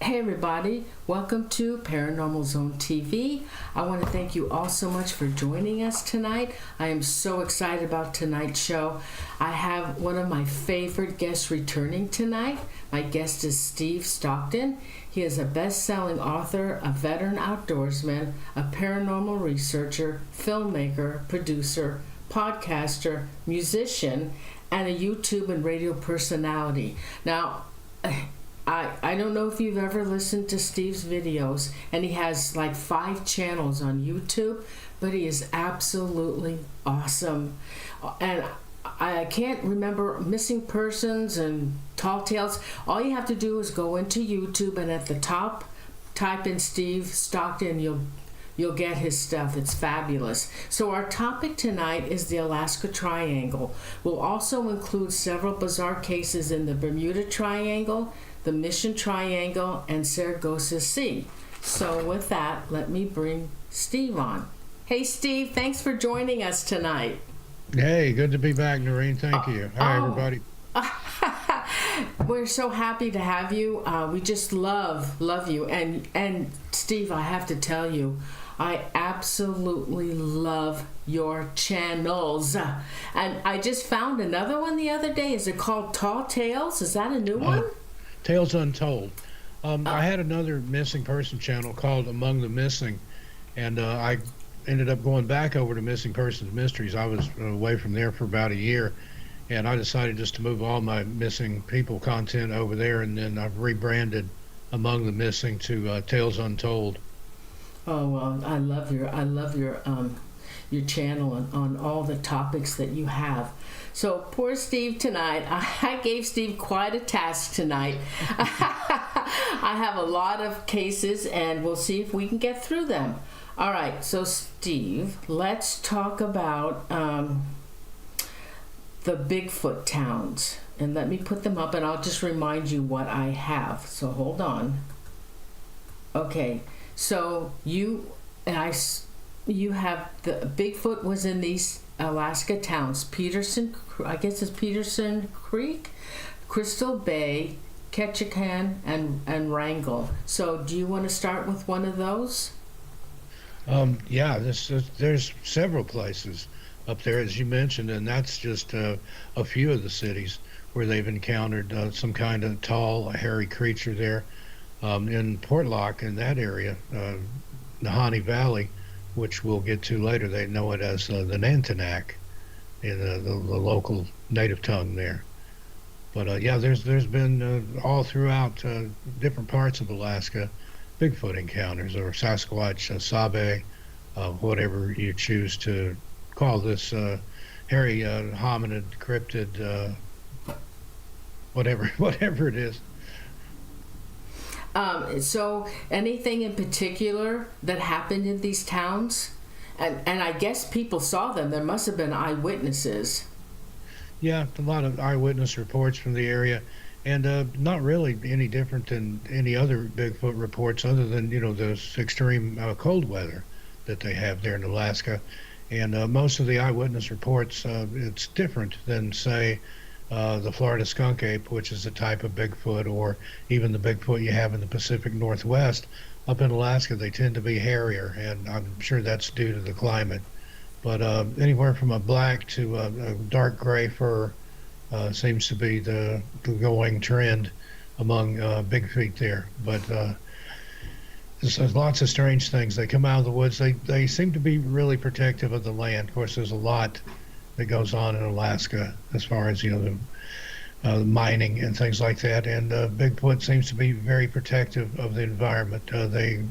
Hey everybody, welcome to Paranormal Zone TV. I want to thank you all so much for joining us tonight. I am so excited about tonight's show. I have one of my favorite guests returning tonight. My guest is Steve Stockton. He is a best-selling author, a veteran outdoorsman, a paranormal researcher, filmmaker, producer, podcaster, musician, and a YouTube and radio personality. Now, I don't know if you've ever listened to Steve's videos, and he has like 5 channels on YouTube, but he is absolutely awesome. And I can't remember missing persons and tall tales. All you have to do is go into YouTube, and at the top, type in Steve Stockton. You'll get his stuff. It's fabulous. So our topic tonight is the Alaska Triangle. We'll also include several bizarre cases in the Bermuda Triangle, the Mission Triangle, and Saragossa Sea. So with that, let me bring Steve on. Hey Steve, thanks for joining us tonight. Hey, good to be back, Norene. Thank you. Hi, everybody. We're so happy to have you. We just love you. And Steve, I have to tell you, I absolutely love your channels. And I just found another one the other day. Is it called Tall Tales? Is that a new one? Tales Untold. I had another missing person channel called Among the Missing, and I ended up going back over to Missing Persons Mysteries. I was away from there for about a year, and I decided just to move all my missing people content over there, and then I've rebranded Among the Missing to Tales Untold. Oh well, I love your channel on all the topics that you have. So poor Steve tonight. I gave Steve quite a task tonight. I have a lot of cases, and we'll see if we can get through them. All right, so Steve, let's talk about the Bigfoot towns. And let me put them up, and I'll just remind you what I have. So hold on. Okay, so you have the Bigfoot was in these Alaska towns: Peterson, I guess it's Peterson Creek, Crystal Bay, Ketchikan, and Wrangell. So do you want to start with one of those? Yeah, there's several places up there, as you mentioned, and that's just a few of the cities where they've encountered some kind of tall, hairy creature there. In Portlock, in that area, Nahanni Valley, which we'll get to later, they know it as the Nantinak in the local native tongue there. But yeah, there's been all throughout different parts of Alaska Bigfoot encounters, or Sasquatch, Sabe, whatever you choose to call this hairy hominid, cryptid, whatever it is. So anything in particular that happened in these towns? And I guess people saw them. There must have been eyewitnesses. Yeah, a lot of eyewitness reports from the area, and not really any different than any other Bigfoot reports, other than, this extreme cold weather that they have there in Alaska. And most of the eyewitness reports, it's different than, say, the Florida skunk ape, which is a type of Bigfoot, or even the Bigfoot you have in the Pacific Northwest. Up in Alaska, they tend to be hairier, and I'm sure that's due to the climate. But anywhere from a black to a dark gray fur seems to be the going trend among Bigfeet there. But there's lots of strange things. They come out of the woods. They seem to be really protective of the land. Of course, there's a lot that goes on in Alaska as far as the mining and things like that, and Bigfoot seems to be very protective of the environment. They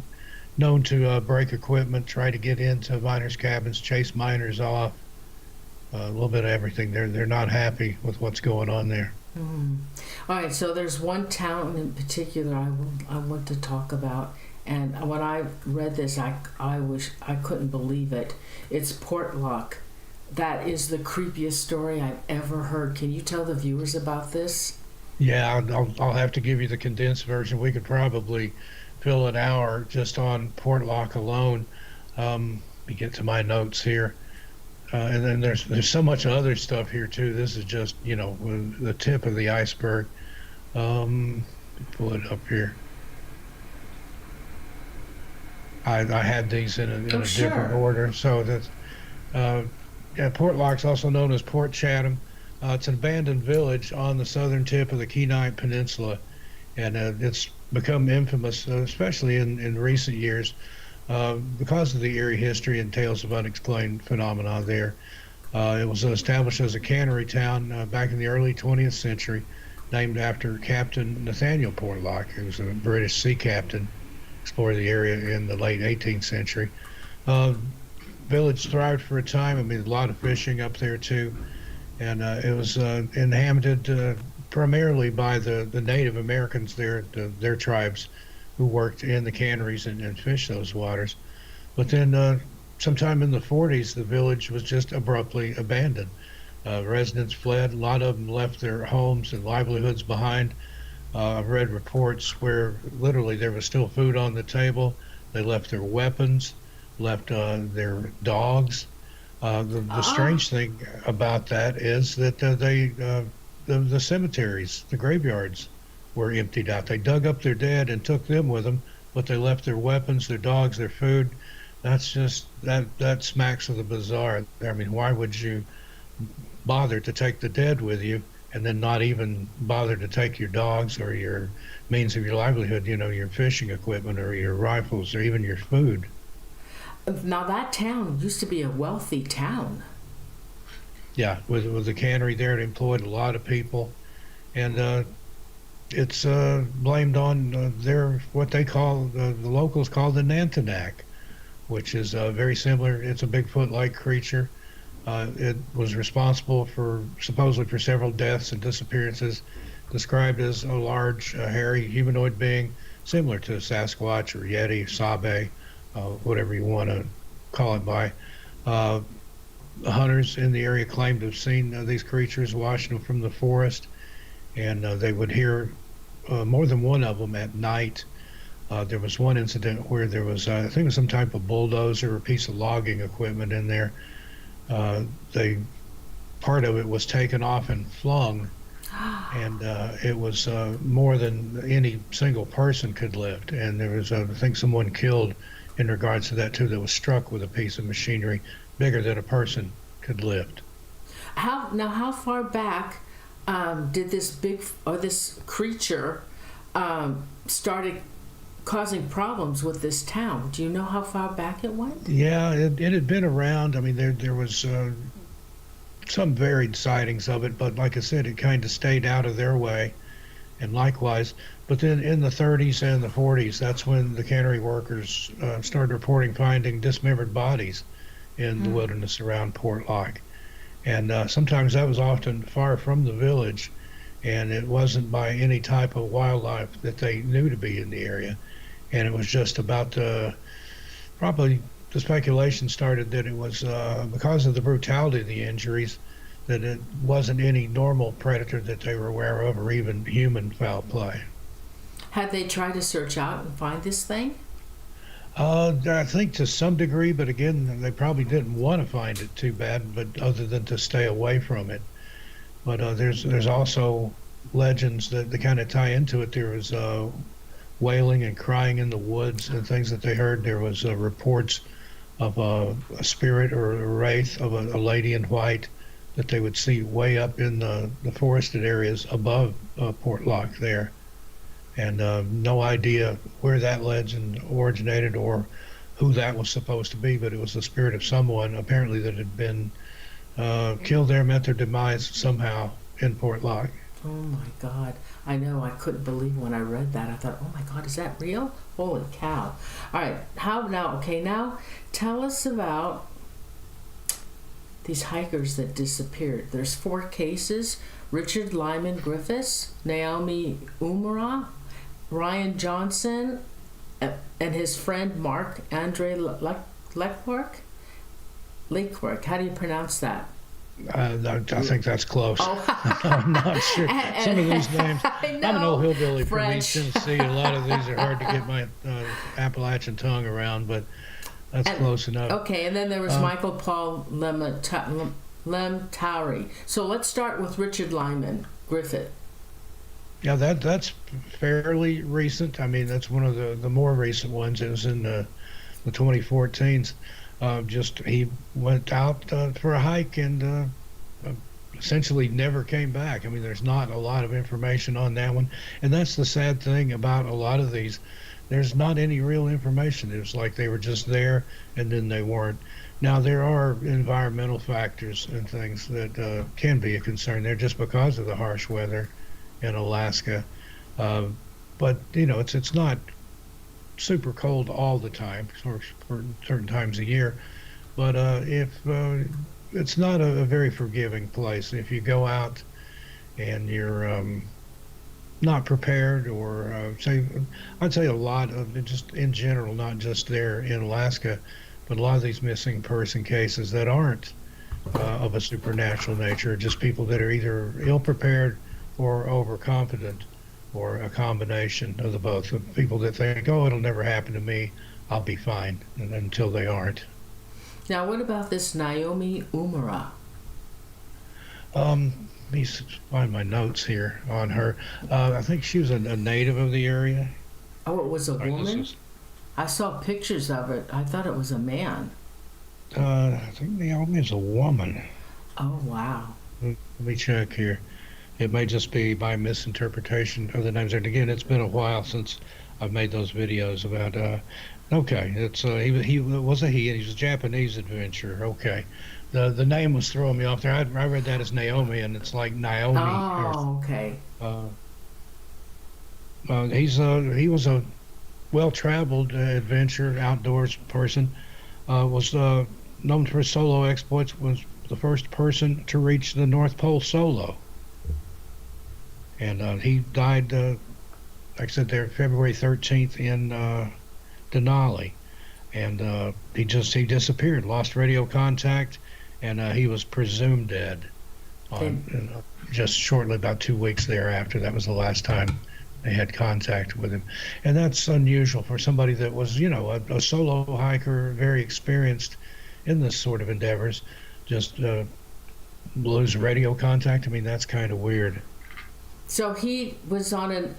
known to break equipment, try to get into miners' cabins, chase miners off, a little bit of everything. They're not happy with what's going on there. All right, so there's one town in particular I want to talk about, and when I read this, I couldn't believe it. It's Portlock. That is the creepiest story I've ever heard. Can you tell the viewers about this? Yeah, I'll have to give you the condensed version. We could probably fill an hour just on Portlock alone. Let me get to my notes here. And then there's so much other stuff here too. This is just the tip of the iceberg. Pull it up here. I had these in Oh, a different sure. order. So that's yeah, Portlock's also known as Port Chatham. It's an abandoned village on the southern tip of the Kenai Peninsula, and it's become infamous, especially in recent years, because of the eerie history and tales of unexplained phenomena there. It was established as a cannery town back in the early 20th century, named after Captain Nathaniel Portlock, who was a British sea captain, explored the area in the late 18th century. Uh, Village thrived for a time. I mean, a lot of fishing up there too, and it was inhabited primarily by the Native Americans there, their tribes, who worked in the canneries and fished those waters. But then, sometime in the 40s, the village was just abruptly abandoned. Residents fled. A lot of them left their homes and livelihoods behind. I've read reports where literally there was still food on the table. They left their weapons, left their dogs. The Ah, strange thing about that is that the cemeteries, the graveyards, were emptied out. They dug up their dead and took them with them, but they left their weapons, their dogs, their food. That's just that smacks of the bizarre. I mean, why would you bother to take the dead with you and then not even bother to take your dogs or your means of your livelihood, your fishing equipment or your rifles or even your food? now that town used to be a wealthy town. Yeah, with the cannery there, it employed a lot of people, and it's blamed on their what they call the locals call the Nantinak, which is very similar. It's a Bigfoot-like creature. It was responsible for supposedly for several deaths and disappearances, described as a large, hairy humanoid being similar to Sasquatch or Yeti, Sabe, whatever you want to call it by. Uh, Hunters in the area claimed to have seen these creatures washing them from the forest, and they would hear more than one of them at night. There was one incident where there was, I think, it was some type of bulldozer or piece of logging equipment in there. They Part of it was taken off and flung, and it was more than any single person could lift. And there was, I think, someone killed in regards to that too. That was struck with a piece of machinery bigger than a person could lift. How far back did this creature started causing problems with this town? Do you know how far back it went? Yeah, it had been around. I mean, there was some varied sightings of it, but like I said, it kind of stayed out of their way. And likewise, but then in the 30s and the 40s, that's when the cannery workers started reporting finding dismembered bodies in the wilderness around Portlock. And sometimes that was often far from the village, and it wasn't by any type of wildlife that they knew to be in the area. And it was just about probably the speculation started that it was because of the brutality of the injuries, that it wasn't any normal predator that they were aware of or even human foul play. Had they tried to search out and find this thing? I think to some degree, but again, they probably didn't want to find it too bad, but other than to stay away from it. But there's also legends that kind of tie into it. There was wailing and crying in the woods and things that they heard. There was reports of a spirit or a wraith of a lady in white that they would see way up in the forested areas above Portlock there. And no idea where that legend originated or who that was supposed to be, but it was the spirit of someone apparently that had been killed there, met their demise somehow in Portlock. Oh my God. I know, I couldn't believe when I read that. I thought, oh my God, is that real? Holy cow. All right, now tell us about these hikers that disappeared. There's 4 cases: Richard Lyman Griffiths, Naomi Umara, Ryan Johnson, and his friend Mark Andre Leckwork. Leckwork, how do you pronounce that? I think that's close. Oh, I'm not sure. Some of these names. I know. I'm an old hillbilly from French. East Tennessee. A lot of these are hard to get my Appalachian tongue around, but that's close enough. Okay, and then there was Michael Paul Lemtari. So let's start with Richard Lyman Griffith. Yeah, that's fairly recent. I mean, that's one of the more recent ones. It was in the the 2014s. Just he went out for a hike and essentially never came back. I mean, there's not a lot of information on that one, and that's the sad thing about a lot of these. There's not any real information. It was like they were just there and then they weren't. Now there are environmental factors and things that can be a concern there just because of the harsh weather in Alaska. Uh, but you know, it's not super cold all the time for certain times a year. But if it's not a very forgiving place, if you go out and you're not prepared, or say, I'd say a lot of it, just in general, not just there in Alaska, but a lot of these missing person cases that aren't of a supernatural nature, just people that are either ill prepared or overconfident, or a combination of the both. Of people that think, oh, it'll never happen to me, I'll be fine, and until they aren't. Now, what about this Naomi Umara? Let me find my notes here on her. I think she was a native of the area. Oh, it was a Sorry, woman? I saw pictures of it. I thought it was a man. I think Naomi is a woman. Oh, wow. Let me check here. It may just be my misinterpretation of the names. And again, it's been a while since I've made those videos about. Okay, it's he was a he, and he was a Japanese adventurer. Okay, the name was throwing me off there. I read that as Naomi, and it's like Naomi. Oh, okay. He was a well-traveled adventure outdoors person. Was known for his solo exploits. Was the first person to reach the North Pole solo. And he died, like I said, there February 13th in Denali, and he disappeared, lost radio contact, and he was presumed dead. Just shortly, about 2 weeks thereafter, that was the last time they had contact with him, and that's unusual for somebody that was, you know, a solo hiker, very experienced in this sort of endeavors. Just lose radio contact. I mean, that's kind of weird. So he was on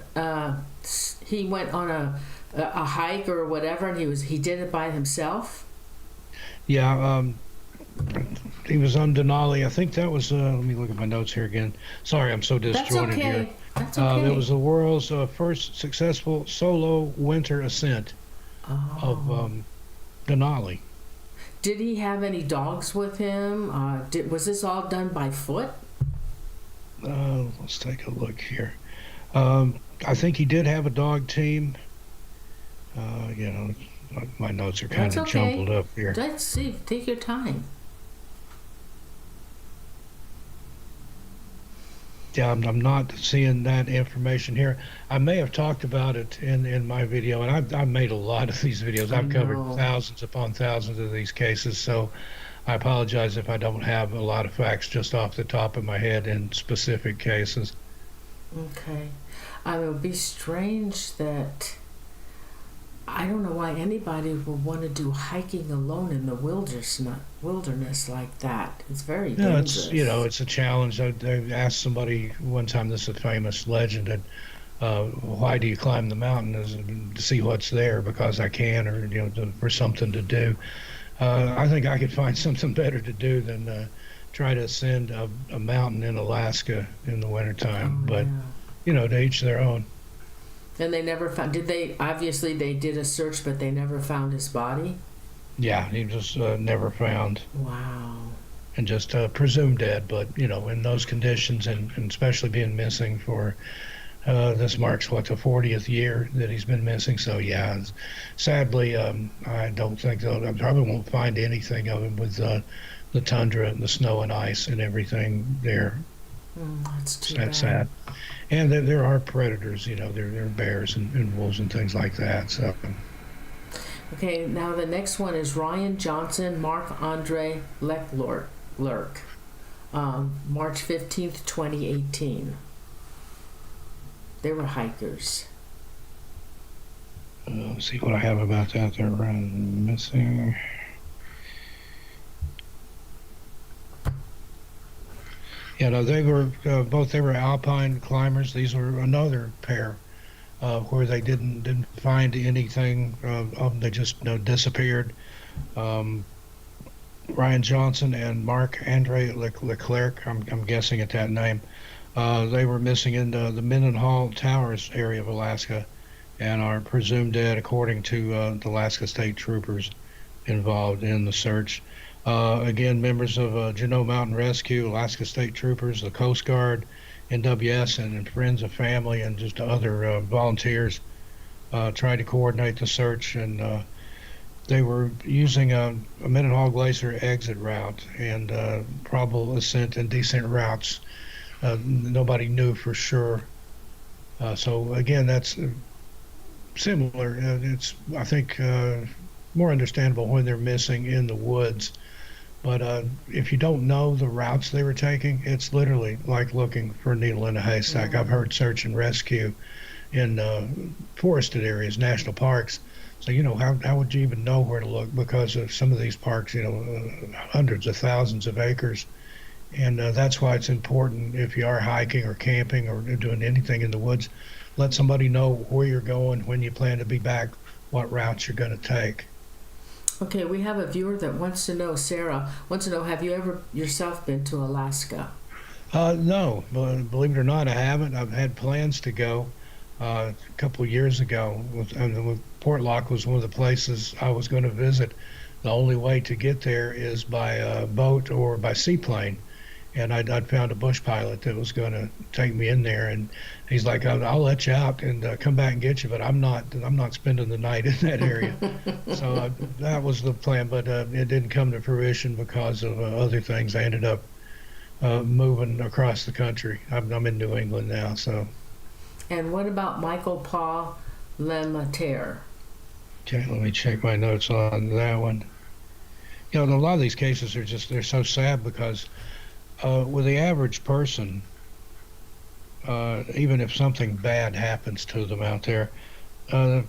he went on a hike or whatever, and he did it by himself? Yeah, he was on Denali. I think that was, let me look at my notes here again. Sorry, I'm so disjointed here. That's okay. It was the world's first successful solo winter ascent of Denali. Did he have any dogs with him? Was this all done by foot? Let's take a look here. I think he did have a dog team. You know, my notes are kind of jumbled up here. Let's see. Take your time. Yeah, I'm not seeing that information here. I may have talked about it in my video, and I've made a lot of these videos. I've covered thousands upon thousands of these cases, so I apologize if I don't have a lot of facts just off the top of my head in specific cases. Okay. It would be strange that, I don't know why anybody would want to do hiking alone in the wilderness like that. It's very dangerous. It's a challenge. I asked somebody one time, this is a famous legend, and why do you climb the mountain? Is it to see what's there because I can, or for something to do. I think I could find something better to do than try to ascend a mountain in Alaska in the wintertime. But to each their own. And they never found, obviously they did a search, but they never found his body? Yeah, he was never found. Wow. And just presumed dead, but, in those conditions, and especially being missing for, this marks, the 40th year that he's been missing. So, yeah, sadly, I don't think I probably won't find anything of him with the tundra and the snow and ice and everything there. That's too bad. Sad. And there are predators, there are bears and wolves and things like that. So. Okay, now the next one is Ryan Johnson, Marc-Andre Leclerc, March 15th, 2018. They were hikers. Let's see what I have about that. They're missing. Yeah, no, they were both. They were alpine climbers. These were another pair where they didn't find anything. They just disappeared. Um, Ryan Johnson and Mark Andre Leclerc, I'm guessing at that name. They were missing in the Mendenhall Towers area of Alaska and are presumed dead, according to the Alaska State Troopers involved in the search. Again, members of Juneau Mountain Rescue, Alaska State Troopers, the Coast Guard, NWS, and friends of family and just other volunteers tried to coordinate the search, and they were using a Mendenhall Glacier exit route and probable ascent and descent routes. Nobody knew for sure. So again, that's similar. It's, I think, more understandable when they're missing in the woods. But if you don't know the routes they were taking, it's literally like looking for a needle in a haystack. I've heard search and rescue in forested areas, national parks. So, how would you even know where to look? Because of some of these parks, hundreds of thousands of acres. And that's why it's important, if you are hiking or camping or doing anything in the woods, let somebody know where you're going, when you plan to be back, what routes you're going to take. Okay, we have a viewer that wants to know, Sarah, wants to know, have you ever yourself been to Alaska? No, believe it or not, I haven't. I've had plans to go a couple of years ago. Portlock was one of the places I was going to visit. The only way to get there is by boat or by seaplane. And I'd found a bush pilot that was going to take me in there, and he's like, "I'll let you out and come back and get you, but I'm not spending the night in that area." So that was the plan, but it didn't come to fruition because of other things. I ended up moving across the country. I'm in New England now, so. And what about Michael Paul Lematere? Okay, let me check my notes on that one. A lot of these cases they're so sad because with the average person, even if something bad happens to them out there, the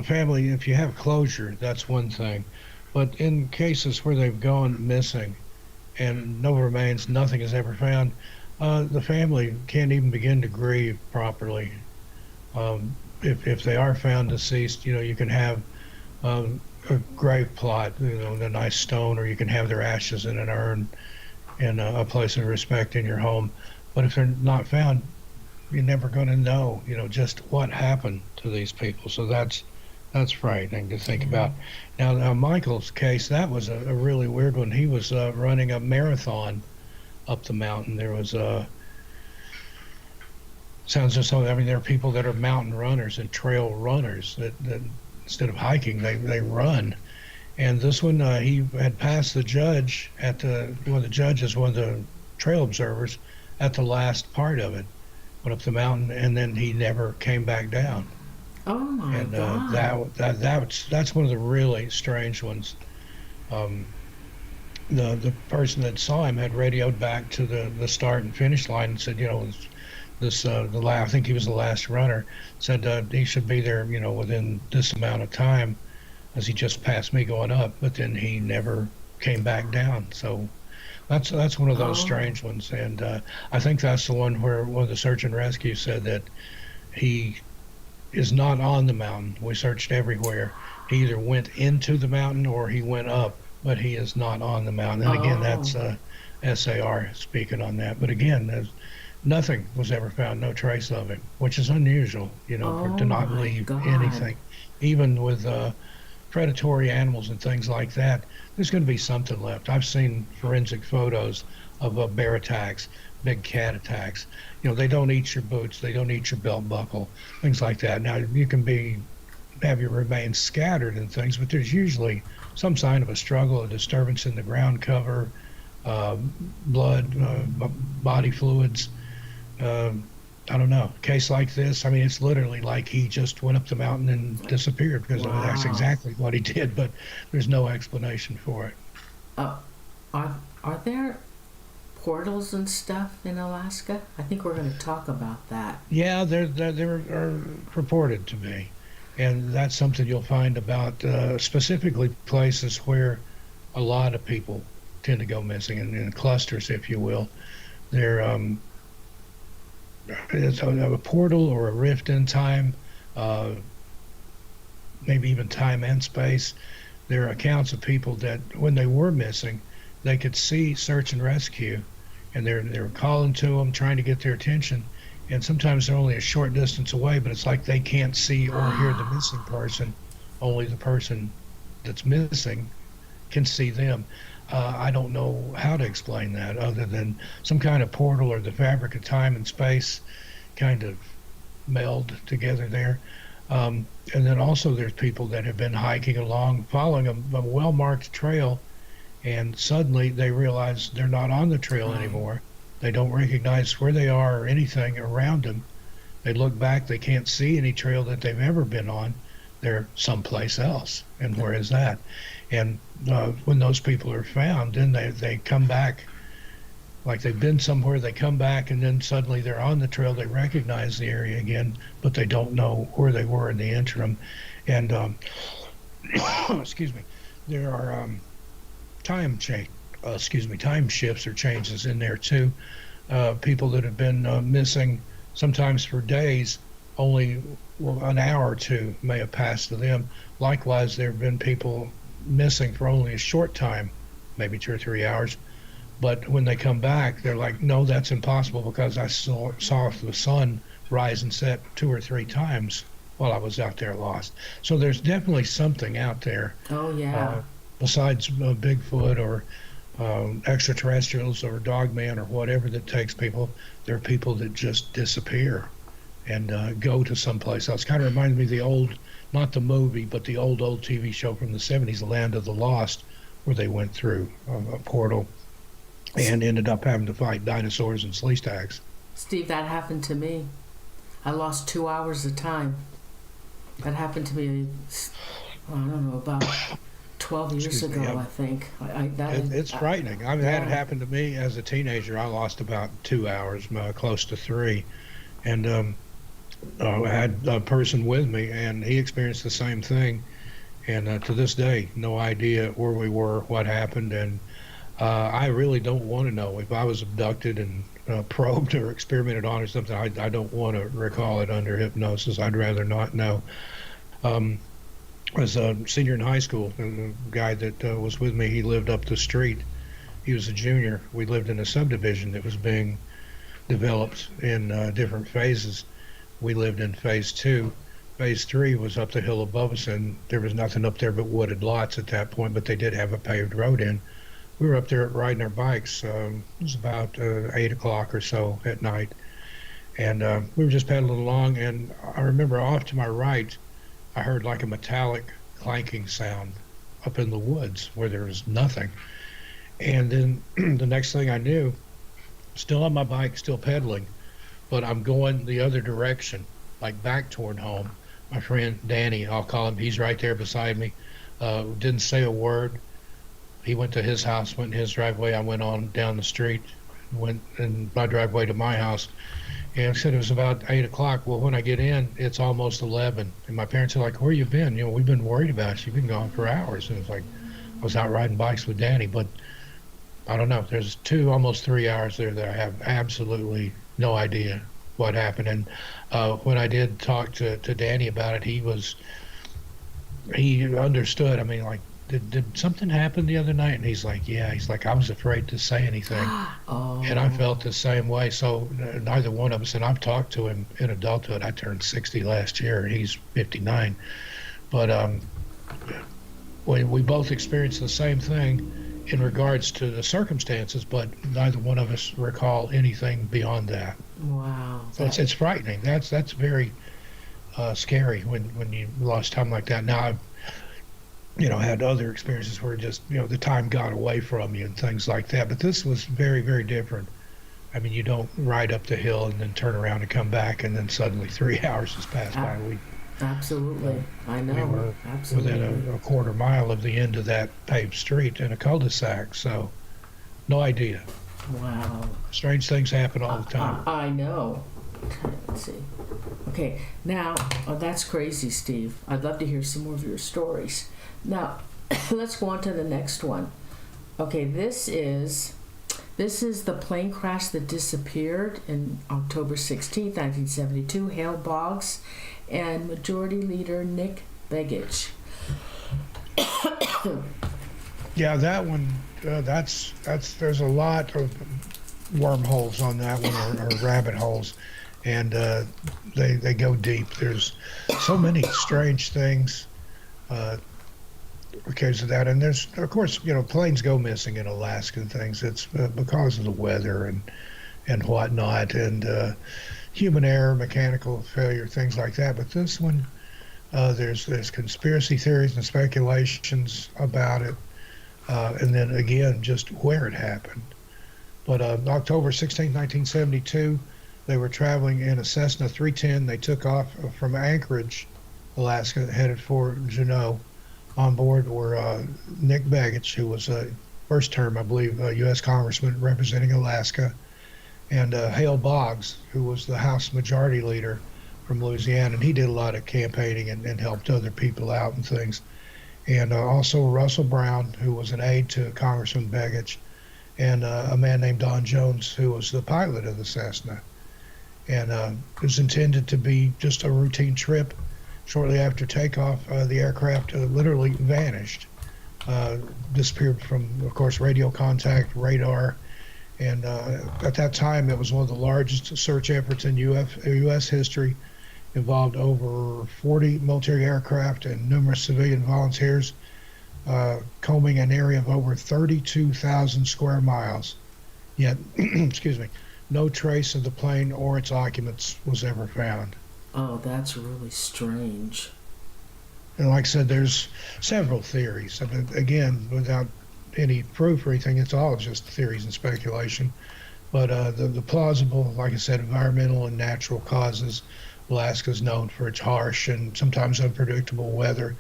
family, if you have closure, that's one thing. But in cases where they've gone missing and no remains, nothing is ever found, the family can't even begin to grieve properly. If they are found deceased, you can have a grave plot, a nice stone, or you can have their ashes in an urn in a place of respect in your home. But if they're not found, you're never going to know, just what happened to these people. So that's frightening to think about. Now, Michael's case, that was a really weird one. He was running a marathon up the mountain. There was sounds just so. There are people that are mountain runners and trail runners that instead of hiking, they run. And this one, he had passed the judge one of the trail observers at the last part of it, went up the mountain, and then he never came back down. Oh my God! That's one of the really strange ones. The person that saw him had radioed back to the start and finish line and said, I think he was the last runner, said he should be there, within this amount of time, as he just passed me going up, but then he never came back down. So that's one of those strange ones. And I think that's the one where one of the search and rescue said that he is not on the mountain. We searched everywhere. He either went into the mountain or he went up, but he is not on the mountain. And again, that's SAR speaking on that. But again, nothing was ever found, no trace of him, which is unusual, to not leave anything. Even with predatory animals and things like that, there's going to be something left. I've seen forensic photos of bear attacks, big cat attacks. They don't eat your boots, they don't eat your belt buckle, things like that. Now, you can have your remains scattered and things, but there's usually some sign of a struggle, a disturbance in the ground cover, blood, body fluids. I don't know. A case like this, it's literally like he just went up the mountain and disappeared, because that's exactly what he did, but there's no explanation for it. Are there portals and stuff in Alaska? I think we're going to talk about that. Yeah, there are purported to be. And that's something you'll find about specifically places where a lot of people tend to go missing, in clusters, if you will. It's a portal or a rift in time. uh, maybe even time and space. There are accounts of people that when they were missing, they could see search and rescue, and they're calling to them, trying to get their attention. And sometimes they're only a short distance away, but it's like they can't see or hear the missing person. Only the person that's missing can see them. I don't know how to explain that other than some kind of portal or the fabric of time and space kind of meld together there. And then also there's people that have been hiking along, following a well-marked trail, and suddenly they realize they're not on the trail anymore. They don't recognize where they are or anything around them. They look back, they can't see any trail that they've ever been on. They're someplace else. And where is that? And when those people are found, then they come back, like they've been somewhere, they come back, and then suddenly they're on the trail. They recognize the area again, but they don't know where they were in the interim. And excuse me, there are time shifts or changes in there too. People that have been missing sometimes for days, only an hour or two may have passed to them. Likewise, there have been people missing for only a short time, maybe 2 or 3 hours. But when they come back, they're like, no, that's impossible because I saw the sun rise and set 2 or 3 times while I was out there lost. So there's definitely something out there. Oh, yeah. Besides Bigfoot or extraterrestrials or Dogman or whatever that takes people, there are people that just disappear and go to someplace else. Kind of reminds me of the old, not the movie, but the old TV show from the 70s, Land of the Lost, where they went through a portal and ended up having to fight dinosaurs and slee stags. Steve, that happened to me. I lost 2 hours of time. That happened to me, I don't know, about 12 years ago, I think. It's frightening. I mean, that happened to me as a teenager. I lost about 2 hours, close to 3. And I had a person with me, and he experienced the same thing. And to this day, no idea where we were, what happened. And I really don't want to know. If I was abducted and probed or experimented on or something, I don't want to recall it under hypnosis. I'd rather not know. As a senior in high school, the guy that was with me, he lived up the street. He was a junior. We lived in a subdivision that was being developed in different phases. We lived in phase 2. Phase 3 was up the hill above us, and there was nothing up there but wooded lots at that point, but they did have a paved road in. We were up there riding our bikes. It was about 8 o'clock or so at night, and we were just pedaling along, and I remember off to my right, I heard like a metallic clanking sound up in the woods where there was nothing. And then the next thing I knew, still on my bike, still pedaling, but I'm going the other direction, like back toward home. My friend Danny, I'll call him, he's right there beside me, didn't say a word. He went to his house, went in his driveway. I went on down the street, went in my driveway to my house. And I said it was about 8 o'clock. Well, when I get in, it's almost 11. And my parents are like, where you been? You know, we've been worried about you. You've been gone for hours. And it's like, I was out riding bikes with Danny. But I don't know. There's 2, almost 3 hours there that I have absolutely no idea what happened. And when I did talk to Danny about it, he understood. I mean, like, did something happen the other night? And he's like, yeah. He's like, I was afraid to say anything. Oh. And I felt the same way. So neither one of us, and I've talked to him in adulthood. I turned 60 last year, and he's 59. But we both experienced the same thing in regards to the circumstances, but neither one of us recall anything beyond that. Wow. So it's frightening. That's very scary when you lost time like that. Now, I've had other experiences where just, the time got away from you and things like that. But this was very, very different. I mean, you don't ride up the hill and then turn around and come back and then suddenly 3 hours has passed by. Absolutely. I know. We were Absolutely. within a quarter mile of the end of that paved street in a cul-de-sac. So no idea. Wow. Strange things happen all the time. I know. Okay, let's see. Okay, now, that's crazy, Steve. I'd love to hear some more of your stories. Now, let's go on to the next one. Okay, this is the plane crash that disappeared in October 16th, 1972, Hale Boggs. and Majority Leader Nick Begich. Yeah, that one, that's there's a lot of wormholes on that one, or rabbit holes, and they go deep. There's so many strange things because of that, and there's, of course, planes go missing in Alaska and things. It's because of the weather and whatnot, and human error, mechanical failure, things like that. But this one, there's conspiracy theories and speculations about it, and then again, just where it happened. But October 16, 1972, they were traveling in a Cessna 310. They took off from Anchorage, Alaska, headed for Juneau. On board were Nick Begich, who was a first term, I believe, U.S. Congressman representing Alaska, and Hale Boggs, who was the House Majority Leader from Louisiana, and he did a lot of campaigning and helped other people out and things. And also Russell Brown, who was an aide to Congressman Begich, and a man named Don Jones, who was the pilot of the Cessna. And it was intended to be just a routine trip. Shortly after takeoff, the aircraft literally vanished, disappeared from, of course, radio contact, radar. And at that time, it was one of the largest search efforts in U.S. history, involved over 40 military aircraft and numerous civilian volunteers, combing an area of over 32,000 square miles. Yet, excuse me, no trace of the plane or its occupants was ever found. Oh, that's really strange. And like I said, there's several theories. I mean, again, without any proof or anything, it's all just theories and speculation. But the plausible, like I said, environmental and natural causes. Alaska is known for its harsh and sometimes unpredictable weather.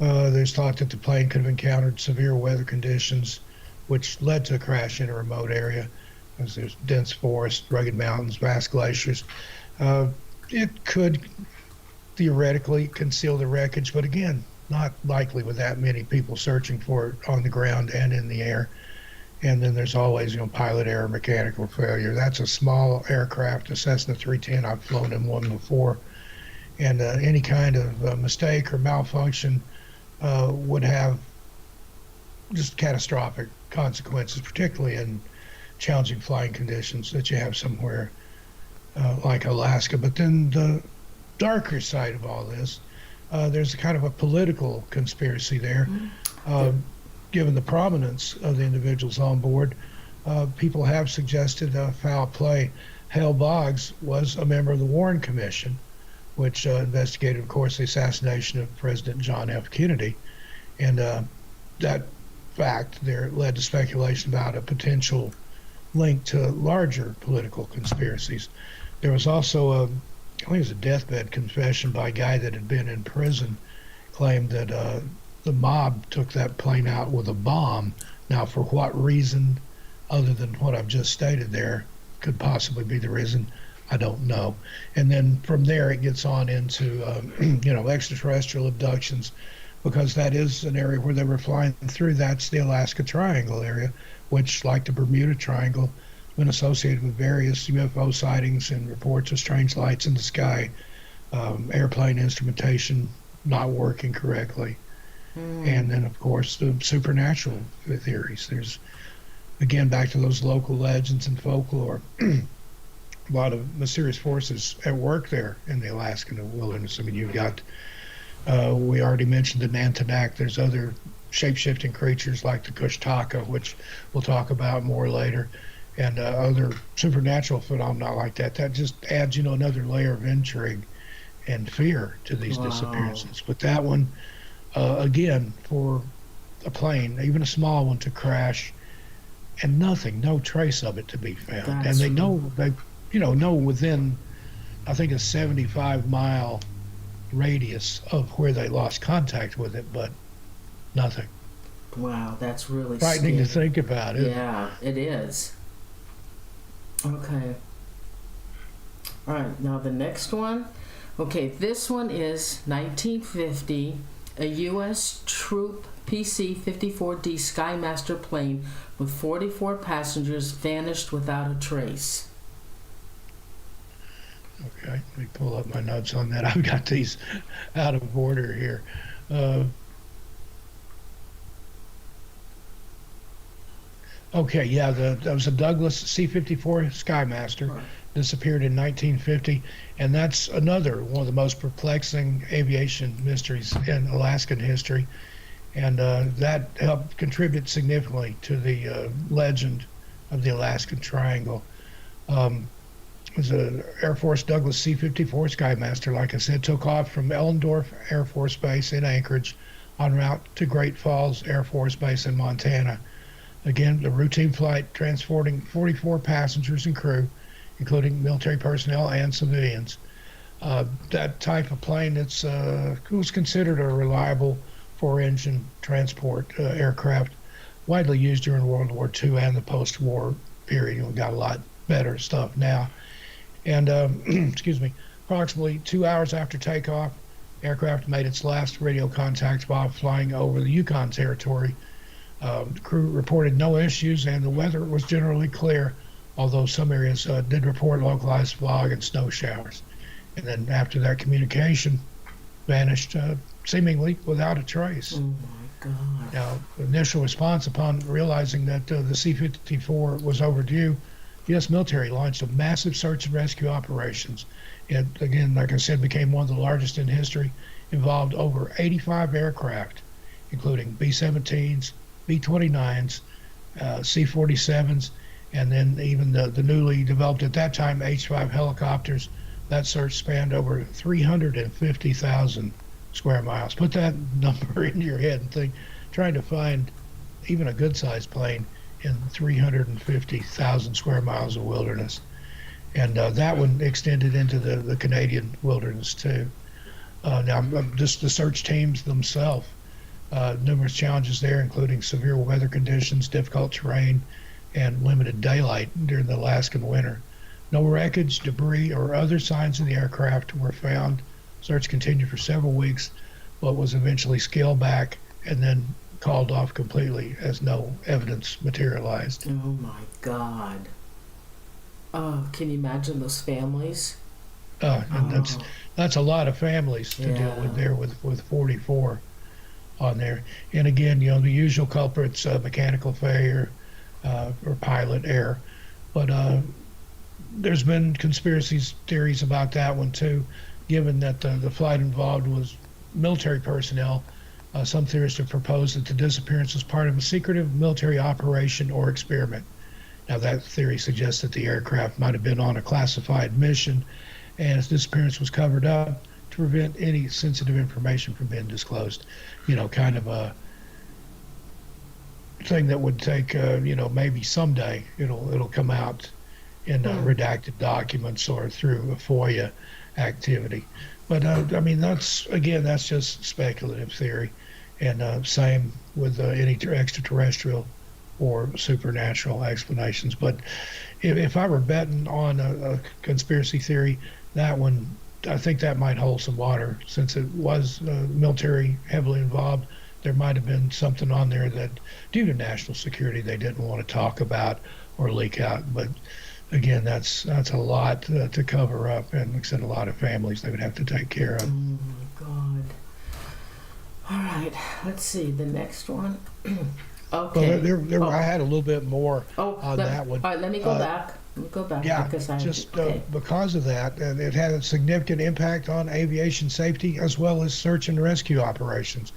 There's thought that the plane could have encountered severe weather conditions, which led to a crash in a remote area, as there's dense forest, rugged mountains, vast glaciers. It could theoretically conceal the wreckage, but again, not likely with that many people searching for it on the ground and in the air. And then there's always, pilot error, mechanical failure. That's a small aircraft, a Cessna 310. I've flown in one before. And any kind of mistake or malfunction would have just catastrophic consequences, particularly in challenging flying conditions that you have somewhere like Alaska. But then the darker side of all this, there's a kind of a political conspiracy there. Given the prominence of the individuals on board, people have suggested foul play. Hale Boggs was a member of the Warren Commission, which investigated, of course, the assassination of President John F. Kennedy. And that fact there led to speculation about a potential link to larger political conspiracies. There was also I think it was a deathbed confession by a guy that had been in prison, claimed that the mob took that plane out with a bomb. Now, for what reason, other than what I've just stated there, could possibly be the reason, I don't know. And then from there, it gets on into, extraterrestrial abductions, because that is an area where they were flying through. That's the Alaska Triangle area, which, like the Bermuda Triangle, has been associated with various UFO sightings and reports of strange lights in the sky, airplane instrumentation not working correctly. And then, of course, the supernatural theories. There's, again, back to those local legends and folklore, a lot of mysterious forces at work there in the Alaskan wilderness. I mean, you've got, we already mentioned the Nantinak. There's other shape-shifting creatures like the Kushtaka, which we'll talk about more later, and other supernatural phenomena like that. That just adds, another layer of intrigue and fear to these disappearances. But that one, again, for a plane, even a small one, to crash and no trace of it to be found. And they know within, I think, a 75-mile radius of where they lost contact with it, but nothing. Wow, that's really frightening to think about, isn't it? Yeah, it is. Okay. All right, now the next one. Okay, this one is 1950. A U.S. Troop PC-54D Skymaster plane with 44 passengers vanished without a trace. Okay, let me pull up my notes on that. I've got these out of order here. Uh, okay, yeah, that was a Douglas C-54 Skymaster, Right. disappeared in 1950, and that's another one of the most perplexing aviation mysteries in Alaskan history, and that helped contribute significantly to the legend of the Alaskan Triangle. Um, it was an Air Force Douglas C-54 Skymaster, like I said, took off from Ellendorf Air Force Base in Anchorage en route to Great Falls Air Force Base in Montana. Again, a routine flight transporting 44 passengers and crew, including military personnel and civilians. That type of plane, was considered a reliable four-engine transport aircraft, widely used during World War II and the post-war period. We got a lot better stuff now. And excuse me, approximately 2 hours after takeoff, aircraft made its last radio contact while flying over the Yukon Territory. The crew reported no issues, and the weather was generally clear, although some areas did report localized fog and snow showers. And then after that, communication vanished seemingly without a trace. Oh my God. Now, the initial response upon realizing that the C-54 was overdue, U.S. military launched a massive search and rescue operations. It, again, like I said, became one of the largest in history, involved over 85 aircraft, including B-17s, B-29s, C-47s, and then even the newly developed at that time H-5 helicopters. That search spanned over 350,000 square miles. Put that number in your head and think, trying to find even a good-sized plane in 350,000 square miles of wilderness. And that one extended into the Canadian wilderness too. Now, just the search teams themselves, numerous challenges there, including severe weather conditions, difficult terrain, and limited daylight during the Alaskan winter. No wreckage, debris, or other signs of the aircraft were found. Search continued for several weeks, but was eventually scaled back and then called off completely as no evidence materialized. Oh my God. Oh, can you imagine those families? And that's a lot of families to deal with there with 44 on there. And again, the usual culprits, mechanical failure or pilot error. But there's been conspiracy theories about that one too, given that the flight involved was military personnel. Some theorists have proposed that the disappearance was part of a secretive military operation or experiment. Now, that theory suggests that the aircraft might have been on a classified mission, and its disappearance was covered up to prevent any sensitive information from being disclosed. Kind of a thing that would take, maybe someday it'll come out in redacted documents or through a FOIA activity. But that's just speculative theory, and same with any extraterrestrial or supernatural explanations. But if I were betting on a conspiracy theory, that one, I think that might hold some water, since it was military heavily involved. There might have been something on there that, due to national security, they didn't want to talk about or leak out. But again, that's a lot to cover up, and like I said, a lot of families they would have to take care of. Oh my God. All right, let's see the next one. Okay. Well, I had a little bit more on that one. All right, let me go back. Yeah, because because of that, it had a significant impact on aviation safety as well as search and rescue operations.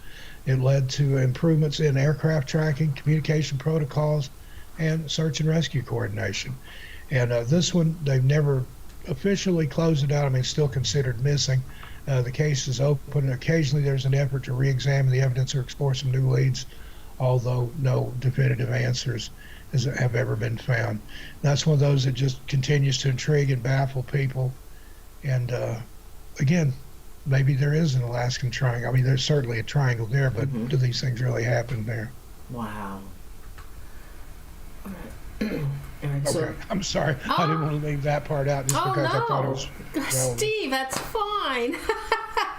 It led to improvements in aircraft tracking, communication protocols, and search and rescue coordination. And this one, they've never officially closed it out. I mean, it's still considered missing. The case is open. Occasionally, there's an effort to re-examine the evidence or explore some new leads, although no definitive answers have ever been found. That's one of those that just continues to intrigue and baffle people. And again, maybe there is an Alaskan triangle. I mean, there's certainly a triangle there, but do these things really happen there? Wow. All right. All right, okay, I'm sorry. I didn't want to leave that part out just because I thought it was relevant. Steve, that's fine.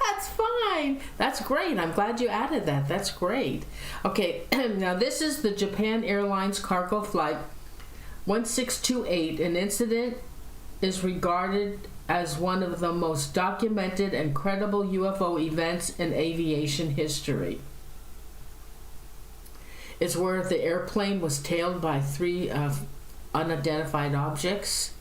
That's fine. That's great. I'm glad you added that. That's great. Okay, now this is the Japan Airlines cargo flight 1628. An incident is regarded as one of the most documented and credible UFO events in aviation history. It's where the airplane was tailed by three unidentified objects.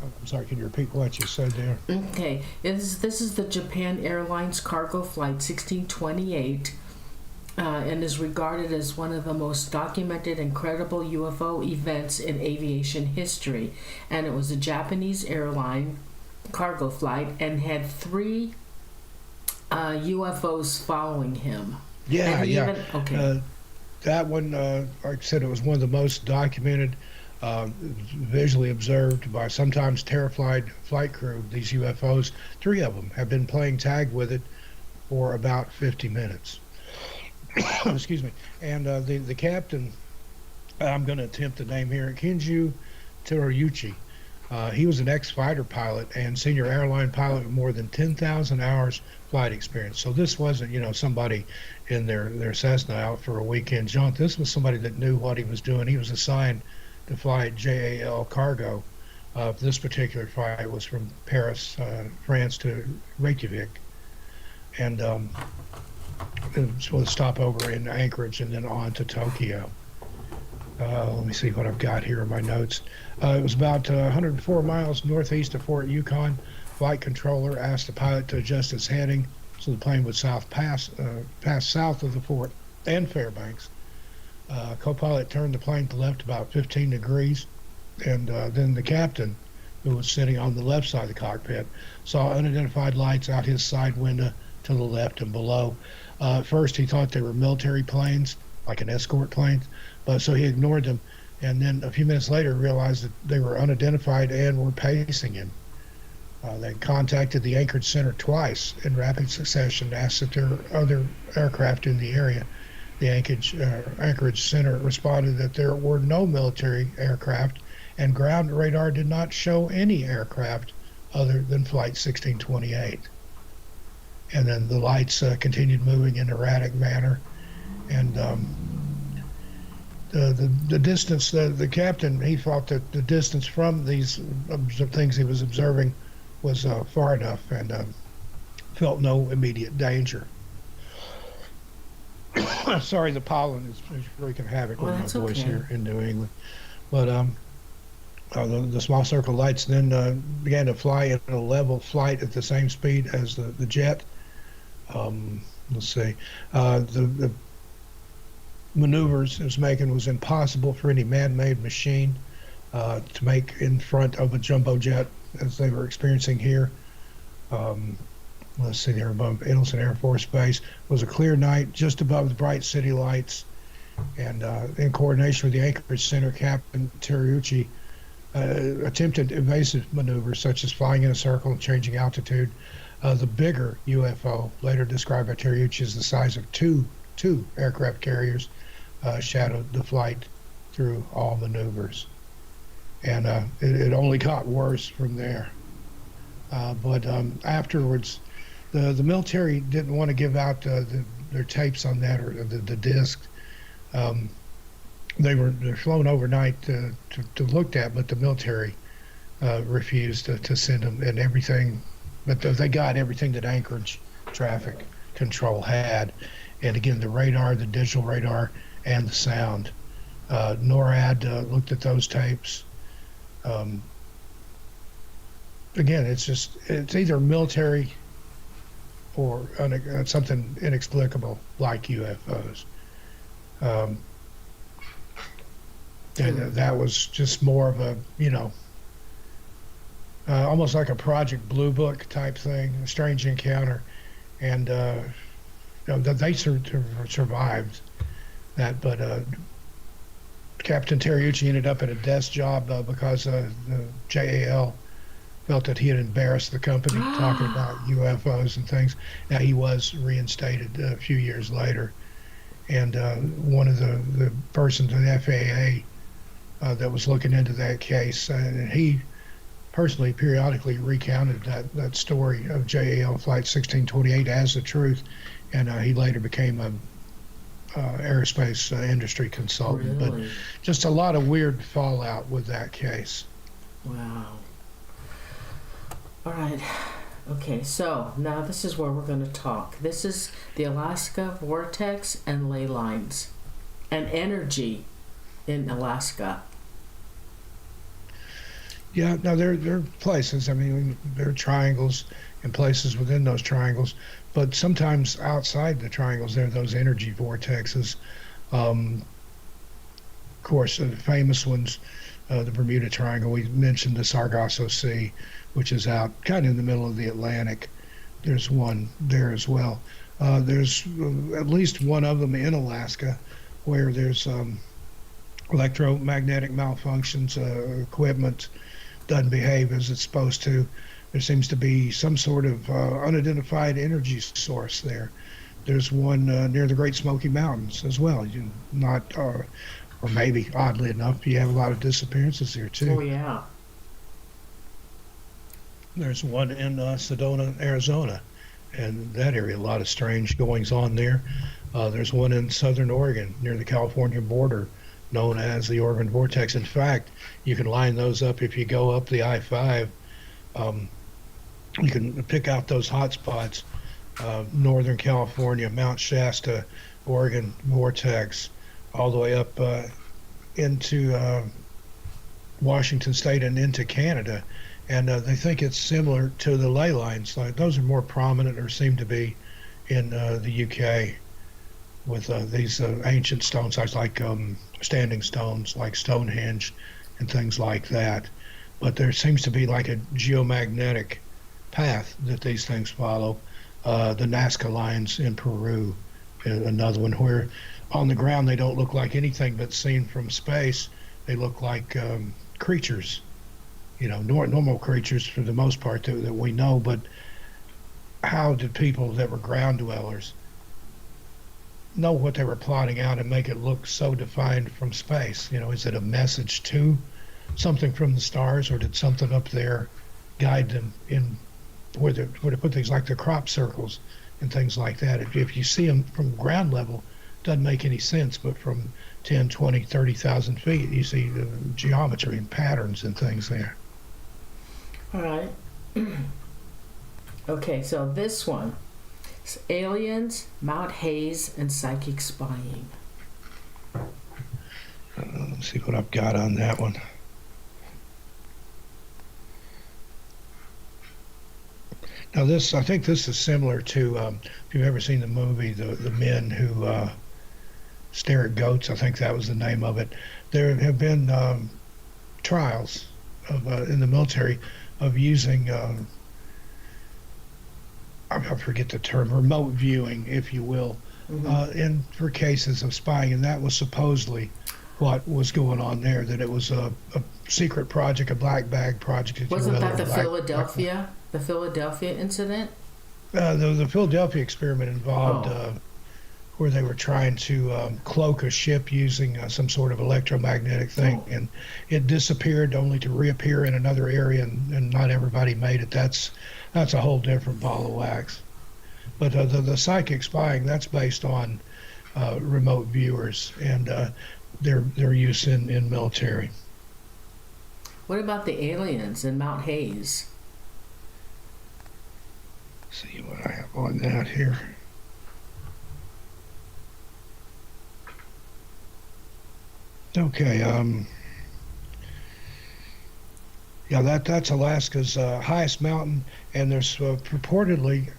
I'm sorry, can you repeat what you said there? Okay, this is the Japan Airlines cargo flight 1628, and is regarded as one of the most documented and credible UFO events in aviation history. And it was a Japanese airline cargo flight and had three UFOs following him. Yeah, yeah. Okay. That one, like I said, it was one of the most documented, visually observed by sometimes terrified flight crew. These UFOs, three of them, have been playing tag with it for about 50 minutes. Excuse me. And the captain, I'm going to attempt the name here, Kinju Teruyuchi. He was an ex-fighter pilot and senior airline pilot with more than 10,000 hours flight experience. So this wasn't, somebody in their Cessna out for a weekend jaunt. This was somebody that knew what he was doing. He was assigned to fly JAL cargo. This particular flight was from Paris, France to Reykjavik. And it was a stopover in Anchorage and then on to Tokyo. Let me see what I've got here in my notes. It was about 104 miles northeast of Fort Yukon. Flight controller asked the pilot to adjust its heading so the plane would pass south of the fort and Fairbanks. Co-pilot turned the plane to the left about 15 degrees, and then the captain, who was sitting on the left side of the cockpit, saw unidentified lights out his side window to the left and below. At first, he thought they were military planes, like an escort plane, but so he ignored them, and then a few minutes later realized that they were unidentified and were pacing him. They contacted the Anchorage Center twice in rapid succession, asked if there were other aircraft in the area. The Anchorage Center responded that there were no military aircraft, and ground radar did not show any aircraft other than Flight 1628. And then the lights continued moving in an erratic manner, and the distance, the captain, he thought that the distance from these things he was observing was far enough, and felt no immediate danger. Sorry, the pollen is wreaking havoc with my voice here in New England. But the small circle lights then began to fly at a level flight at the same speed as the jet. Let's see. The maneuvers it was making was impossible for any man-made machine to make in front of a jumbo jet as they were experiencing here. Let's see, there above Edelson Air Force Base. It was a clear night just above the bright city lights, and in coordination with the Anchorage Center, Captain Teruyuchi attempted evasive maneuvers such as flying in a circle and changing altitude. The bigger UFO, later described by Teruyuchi as the size of two aircraft carriers, shadowed the flight through all maneuvers. And it only got worse from there. But afterwards, the military didn't want to give out their tapes on that, or the disc. They're flown overnight to looked at, but the military refused to send them and everything. But they got everything that Anchorage Traffic Control had. And again, the radar, the digital radar, and the sound. NORAD looked at those tapes. Again, it's either military or something inexplicable like UFOs. And that was just more of a, almost like a Project Blue Book type thing, a strange encounter. And they survived that, but Captain Teruyuchi ended up at a desk job because the JAL felt that he had embarrassed the company talking about UFOs and things. Now, he was reinstated a few years later, and one of the persons in the FAA that was looking into that case, and he personally periodically recounted that story of JAL Flight 1628 as the truth, and he later became a aerospace industry consultant. Really? But just a lot of weird fallout with that case. Wow. All right. Okay, so now this is where we're going to talk. This is the Alaska vortex and ley lines and energy in Alaska. Yeah, no, there are places. I mean, there are triangles and places within those triangles, but sometimes outside the triangles, there are those energy vortexes. Of course, the famous ones, the Bermuda Triangle. We mentioned the Sargasso Sea, which is out kind of in the middle of the Atlantic. There's one there as well. There's at least one of them in Alaska where there's electromagnetic malfunctions, equipment doesn't behave as it's supposed to. There seems to be some sort of unidentified energy source there. There's one near the Great Smoky Mountains as well. Not, or maybe oddly enough, you have a lot of disappearances here too. Oh, yeah. There's one in Sedona, Arizona, and that area, a lot of strange goings on there. There's one in southern Oregon near the California border known as the Oregon Vortex. In fact, you can line those up if you go up the I-5. You can pick out those hot spots, Northern California, Mount Shasta, Oregon Vortex, all the way up into Washington State and into Canada. And they think it's similar to the ley lines. Like those are more prominent or seem to be in the UK with these ancient stone sites like standing stones like Stonehenge and things like that. But there seems to be like a geomagnetic path that these things follow. The Nazca lines in Peru, another one where on the ground they don't look like anything, but seen from space they look like creatures, normal creatures for the most part that we know. But how did people that were ground dwellers know what they were plotting out and make it look so defined from space? Is it a message to something from the stars, or did something up there guide them in where to put things like the crop circles and things like that? If you see them from ground level, it doesn't make any sense, but from 10, 20, 30,000 feet, you see the geometry and patterns and things there. All right. Okay, so this one. Aliens, Mount Hayes, and psychic spying. Let's see what I've got on that one. Now I think this is similar to, if you've ever seen the movie, the men who stare at goats, I think that was the name of it. There have been trials in the military of using I forget the term, remote viewing, if you will, for cases of spying, and that was supposedly what was going on there. That it was a secret project, a black bag project. If Wasn't you will, that the Philadelphia incident? The Philadelphia experiment involved where they were trying to cloak a ship using some sort of electromagnetic thing, and it disappeared only to reappear in another area, and not everybody made it. That's a whole different ball of wax. But the psychic spying, that's based on remote viewers and their use in military. What about the aliens in Mount Hayes? See what I have on that here. Okay, yeah, that's Alaska's highest mountain, and there's purportedly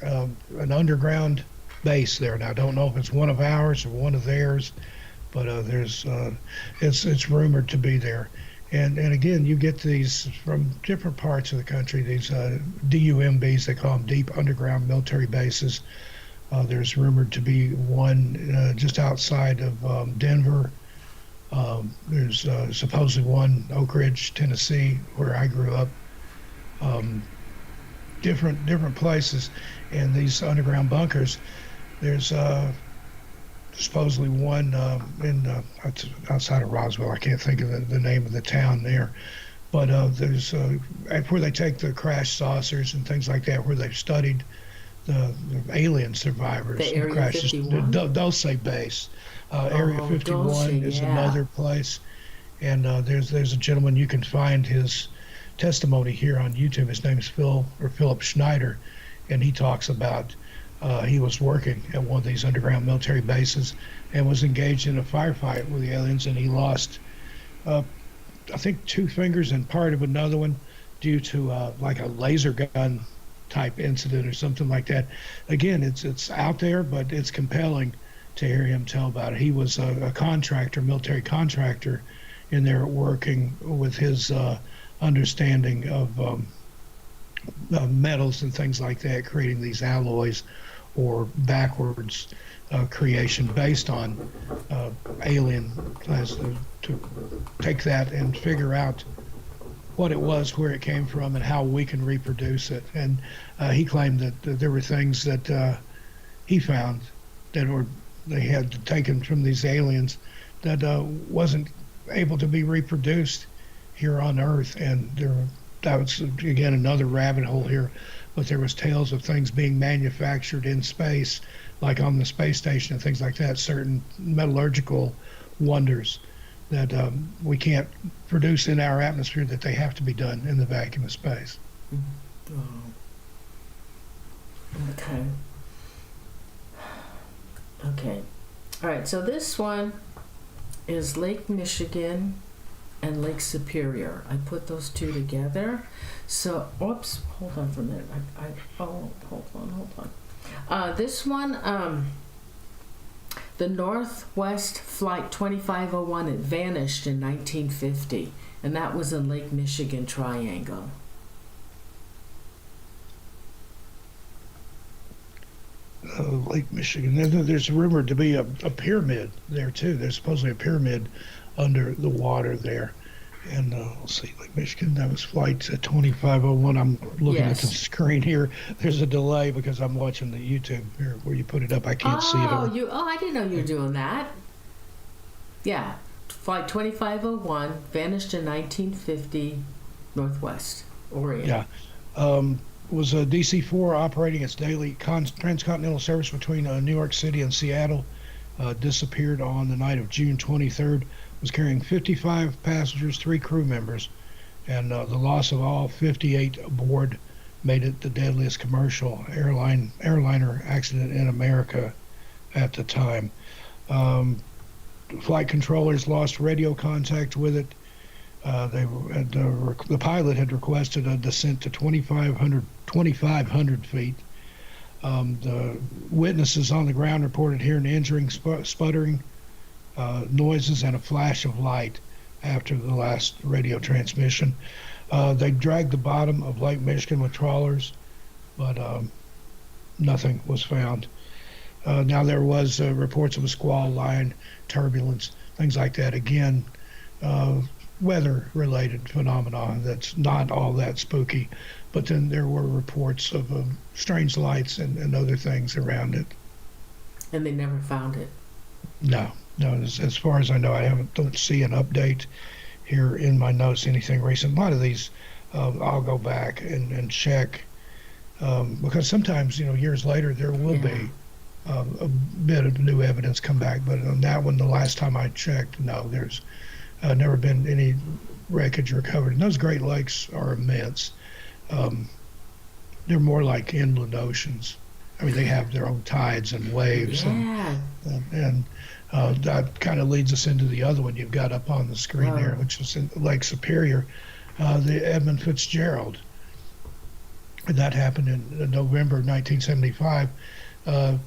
an underground base there. Now, I don't know if it's one of ours or one of theirs, but it's rumored to be there. And again, you get these from different parts of the country. These DUMBs, they call them, deep underground military bases. There's rumored to be one just outside of Denver. There's supposedly one Oak Ridge, Tennessee, where I grew up. Different places, and these underground bunkers. There's supposedly one outside of Roswell. I can't think of the name of the town there, but there's where they take the crash saucers and things like that, where they've studied the alien survivors. The Area 51? Dulce base. Area 51 is another place, and there's a gentleman, you can find his testimony here on YouTube. His name is Philip Schneider, and he talks about he was working at one of these underground military bases and was engaged in a firefight with the aliens, and he lost, I think, 2 fingers and part of another one due to like a laser gun type incident or something like that. Again, it's out there, but it's compelling to hear him tell about it. He was a contractor, military contractor, in there working with his understanding of metals and things like that, creating these alloys or backwards creation based on alien class, to take that and figure out what it was, where it came from, and how we can reproduce it. And he claimed that there were things that he found that they had taken from these aliens that wasn't able to be reproduced here on Earth. And that was, again, another rabbit hole here. But there was tales of things being manufactured in space, like on the space station and things like that, certain metallurgical wonders that we can't produce in our atmosphere, that they have to be done in the vacuum of space. Oh. Okay. Okay. All right, so this one is Lake Michigan and Lake Superior. I put those two together. So, oops, hold on for a minute. Hold on. This one, the Northwest Flight 2501, it vanished in 1950, and that was in Lake Michigan Triangle. Lake Michigan. There's rumored to be a pyramid there too. There's supposedly a pyramid under the water there. And let's see, Lake Michigan, that was flight 2501. I'm looking at the screen here. There's a delay because I'm watching the YouTube here where you put it up. I can't see it. I didn't know you were doing that. Yeah, flight 2501 vanished in 1950, Northwest Orient. Yeah. Was DC-4 operating its daily transcontinental service between New York City and Seattle. Disappeared on the night of June 23rd. Was carrying 55 passengers, 3 crew members, and the loss of all 58 aboard made it the deadliest commercial airliner accident in America at the time. Flight controllers lost radio contact with it. The pilot had requested a descent to 2,500 feet. The witnesses on the ground reported hearing engine sputtering noises and a flash of light after the last radio transmission. They dragged the bottom of Lake Michigan with trawlers, but nothing was found. Now there was reports of a squall line, turbulence, things like that. Again, weather-related phenomenon that's not all that spooky. But then there were reports of strange lights and other things around it. And they never found it? No. As far as I know, I don't see an update here in my notes, anything recent. A lot of these, I'll go back and check, because sometimes, years later, there will be a bit of new evidence come back. But on that one, the last time I checked, no, there's never been any wreckage recovered. And those Great Lakes are immense. They're more like inland oceans. I mean, they have their own tides and waves, and that kind of leads us into the other one you've got up on the screen there, which is in Lake Superior, the Edmund Fitzgerald. And that happened in November 1975.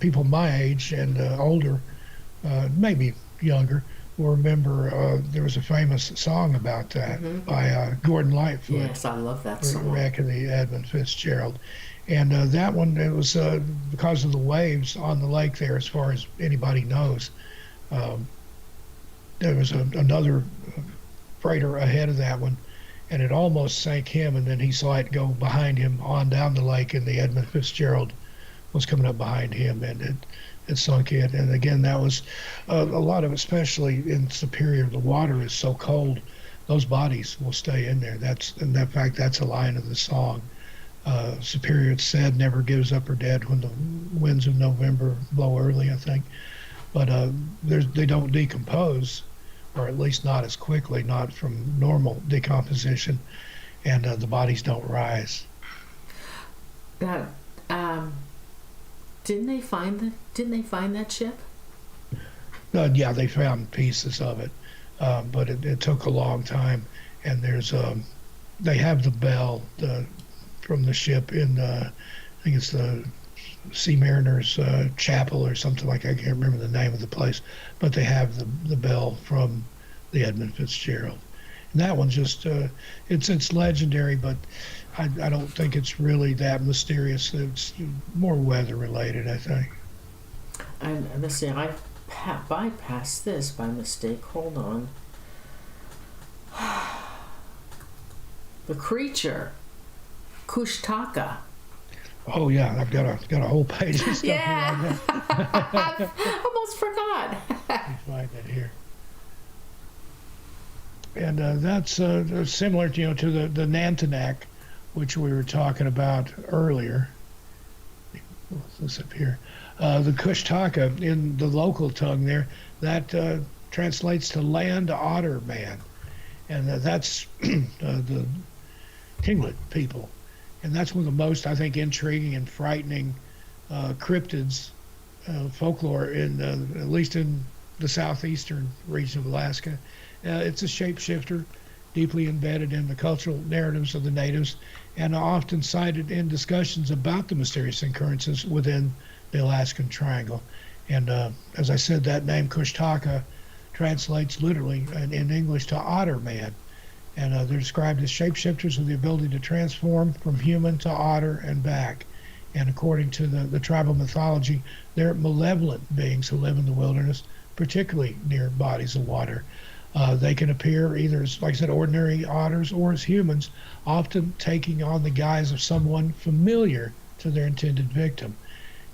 People my age and older, maybe younger, will remember there was a famous song about that by Gordon Lightfoot. Yes, I love that song. Wreck of the Edmund Fitzgerald. And that one, it was because of the waves on the lake there, as far as anybody knows. There was another freighter ahead of that one, and it almost sank him, and then he saw it go behind him on down the lake, and the Edmund Fitzgerald was coming up behind him, and it sunk in. And again, that was a lot of, especially in Superior, the water is so cold, those bodies will stay in there. In fact, that's a line of the song. Superior, it's said, never gives up her dead when the winds of November blow early, I think. But they don't decompose, or at least not as quickly, not from normal decomposition. and the bodies don't rise. Now, didn't they find that ship? Yeah, they found pieces of it, but it took a long time. And they have the bell from the ship in, I think it's the Sea Mariners Chapel or something like that. I can't remember the name of the place, but they have the bell from the Edmund Fitzgerald. And that one's just, it's legendary, but I don't think it's really that mysterious. It's more weather related, I think. Let's see, I bypassed this by mistake. Hold on. The creature, Kushtaka. Oh yeah, I've got a whole page of stuff. Yeah, I almost forgot. Let me find that here. And that's similar, to the Nantinak, which we were talking about earlier. What's this up here? The Kushtaka in the local tongue there, that translates to land otter man, and that's the Tlingit people. And that's one of the most, I think, intriguing and frightening cryptids folklore at least in the southeastern region of Alaska. It's a shapeshifter, deeply embedded in the cultural narratives of the natives, and often cited in discussions about the mysterious occurrences within the Alaskan Triangle. And as I said, that name Kushtaka translates literally in English to otter man. And they're described as shapeshifters with the ability to transform from human to otter and back. And according to the tribal mythology, they're malevolent beings who live in the wilderness, particularly near bodies of water. They can appear either as, like I said, ordinary otters or as humans, often taking on the guise of someone familiar to their intended victim.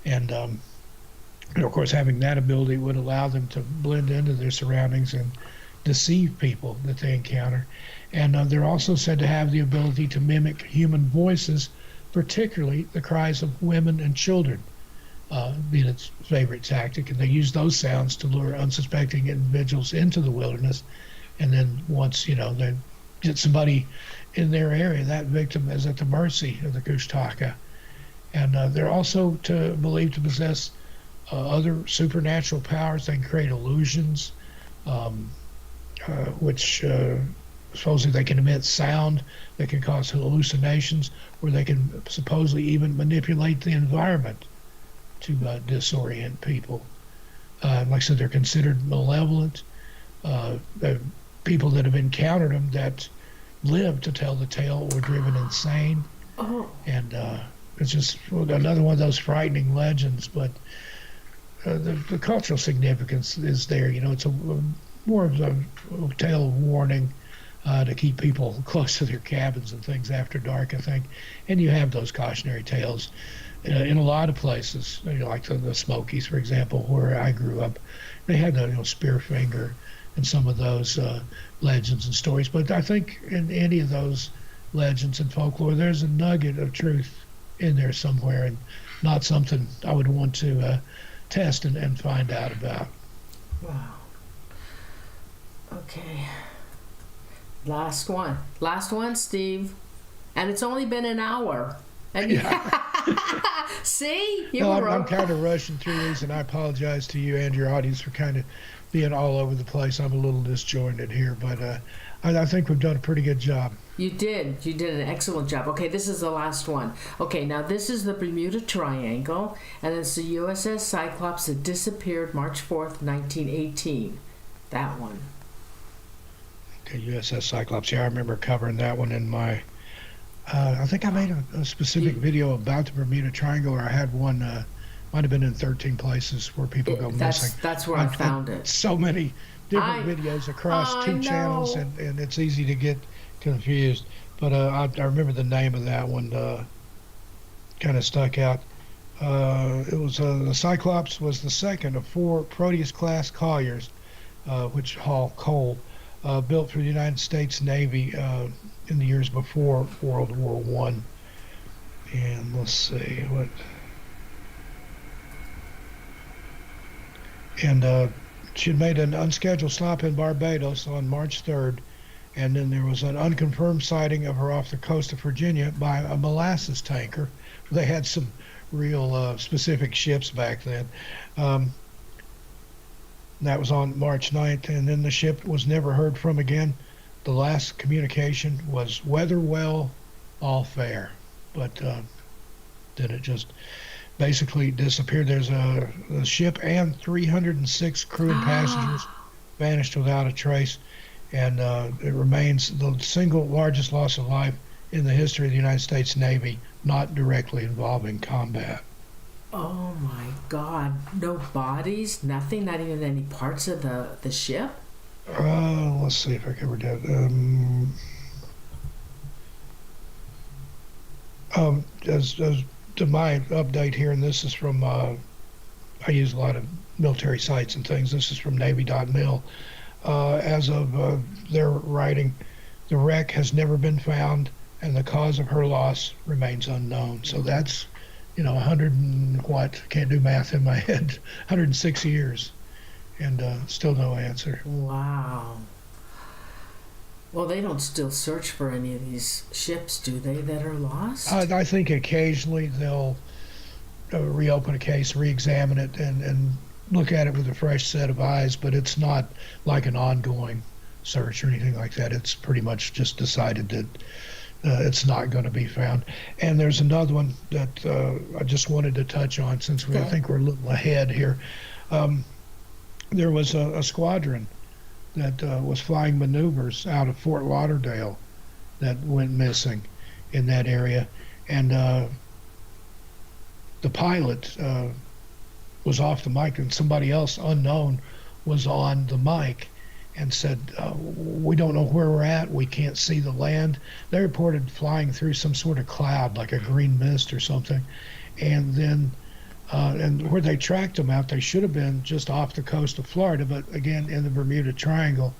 And of course, having that ability would allow them to blend into their surroundings and deceive people that they encounter. And they're also said to have the ability to mimic human voices, particularly the cries of women and children, being its favorite tactic. And they use those sounds to lure unsuspecting individuals into the wilderness. And then once, they get somebody in their area, that victim is at the mercy of the Kushtaka. And they're also believed to possess other supernatural powers. They can create illusions, which supposedly they can emit sound that can cause hallucinations, or they can supposedly even manipulate the environment to disorient people. Like I said, they're considered malevolent. People that have encountered them that live to tell the tale were driven insane. Oh. And it's just another one of those frightening legends, but the cultural significance is there. It's more of a tale of warning to keep people close to their cabins and things after dark, I think. And you have those cautionary tales in a lot of places, like the Smokies, for example, where I grew up. They had the Spearfinger and some of those legends and stories. But I think in any of those legends and folklore, there's a nugget of truth in there somewhere, and not something I would want to test and find out about. Wow. Okay. Last one, Steve. And it's only been an hour. And Yeah. See? I'm kind of rushing through these, and I apologize to you and your audience for kind of being all over the place. I'm a little disjointed here, but I think we've done a pretty good job. You did an excellent job. Okay, this is the last one. Okay, now this is the Bermuda Triangle, and it's the USS Cyclops that disappeared March 4th, 1918. That one. Okay, USS Cyclops. Yeah, I remember covering that one in my... I think I made a specific video about the Bermuda Triangle, or I had one, might have been in 13 places where people go missing. That's where I found it. So many different videos across two channels, and it's easy to get confused. But I remember the name of that one kind of stuck out. It was the Cyclops was the second of 4 Proteus-class colliers, which haul coal, built for the United States Navy in the years before World War I. And let's see what. And she had made an unscheduled stop in Barbados on March 3rd, And then there was an unconfirmed sighting of her off the coast of Virginia by a molasses tanker. They had some real specific ships back then. That was on March 9th, and then the ship was never heard from again. The last communication was weather well, all fair. But then it just basically disappeared. There's a ship and 306 crew and passengers vanished without a trace, and it remains the single largest loss of life in the history of the United States Navy, not directly involving combat. Oh my God! No bodies, nothing, not even any parts of the ship. Let's see if I can read that. As to my update here, and this is from I use a lot of military sites and things. This is from Navy.mil. As of their writing, the wreck has never been found, and the cause of her loss remains unknown. So that's 100 and what? Can't do math in my head. 106 years, and still no answer. Wow. Well, they don't still search for any of these ships, do they, that are lost? I think occasionally they'll reopen a case, re-examine it, and look at it with a fresh set of eyes, but it's not like an ongoing search or anything like that. It's pretty much just decided that it's not going to be found. And there's another one that I just wanted to touch on since I think we're a little ahead here. There was a squadron that was flying maneuvers out of Fort Lauderdale that went missing in that area. And the pilot was off the mic, and somebody else unknown was on the mic and said, we don't know where we're at. We can't see the land. They reported flying through some sort of cloud, like a green mist or something. And then and where they tracked them out, they should have been just off the coast of Florida, but again, in the Bermuda Triangle.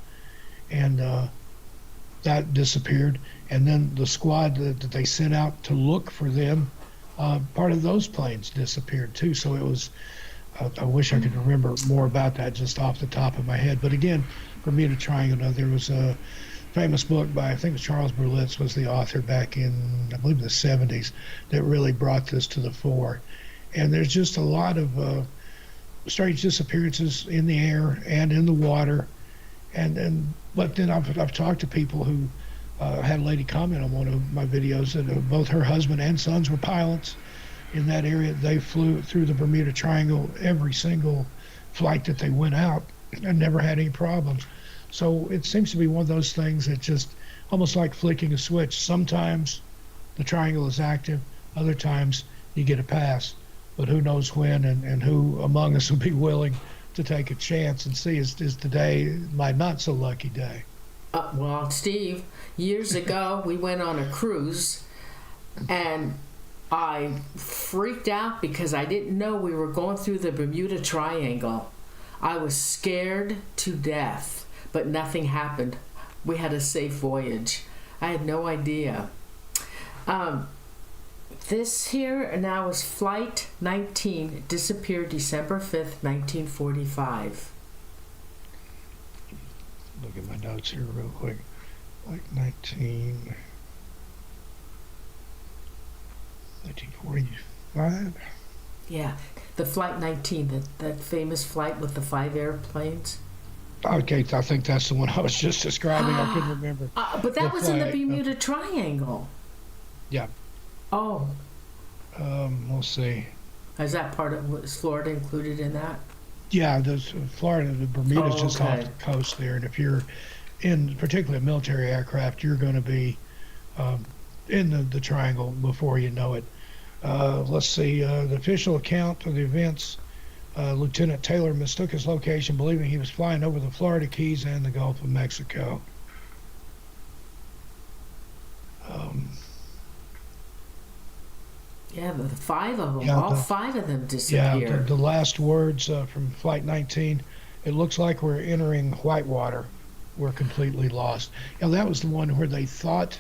And that disappeared. And then the squad that they sent out to look for them, part of those planes disappeared too. So it was, I wish I could remember more about that just off the top of my head. But again, Bermuda Triangle, there was a famous book by, I think Charles Berlitz was the author back in, I believe, the 70s, that really brought this to the fore. And there's just a lot of strange disappearances in the air and in the water. But then I've talked to people who had a lady comment on one of my videos that both her husband and sons were pilots in that area. They flew through the Bermuda Triangle every single flight that they went out and never had any problems. So it seems to be one of those things that just almost like flicking a switch. Sometimes the triangle is active, other times you get a pass. But who knows when and who among us will be willing to take a chance and see is today my not so lucky day. Well, Steve, years ago we went on a cruise and I freaked out because I didn't know we were going through the Bermuda Triangle. I was scared to death, but nothing happened. We had a safe voyage. I had no idea. This here now is Flight 19, disappeared December 5th, 1945. Look at my notes here real quick. Flight 19, 1945? Yeah, the Flight 19, that famous flight with the 5 airplanes. Okay, I think that's the one I was just describing. I couldn't remember. But that was in the Bermuda Triangle. Yeah. Oh. We'll see. Is that was Florida included in that? Yeah, there's Florida, the Bermuda's just off the coast there. And if you're in particularly a military aircraft, you're going to be in the triangle before you know it. Let's see, the official account of the events, Lieutenant Taylor mistook his location, believing he was flying over the Florida Keys and the Gulf of Mexico. Yeah, the 5 of them, all 5 of them disappeared. Yeah, the last words from Flight 19, it looks like we're entering Whitewater. We're completely lost. That was the one where they thought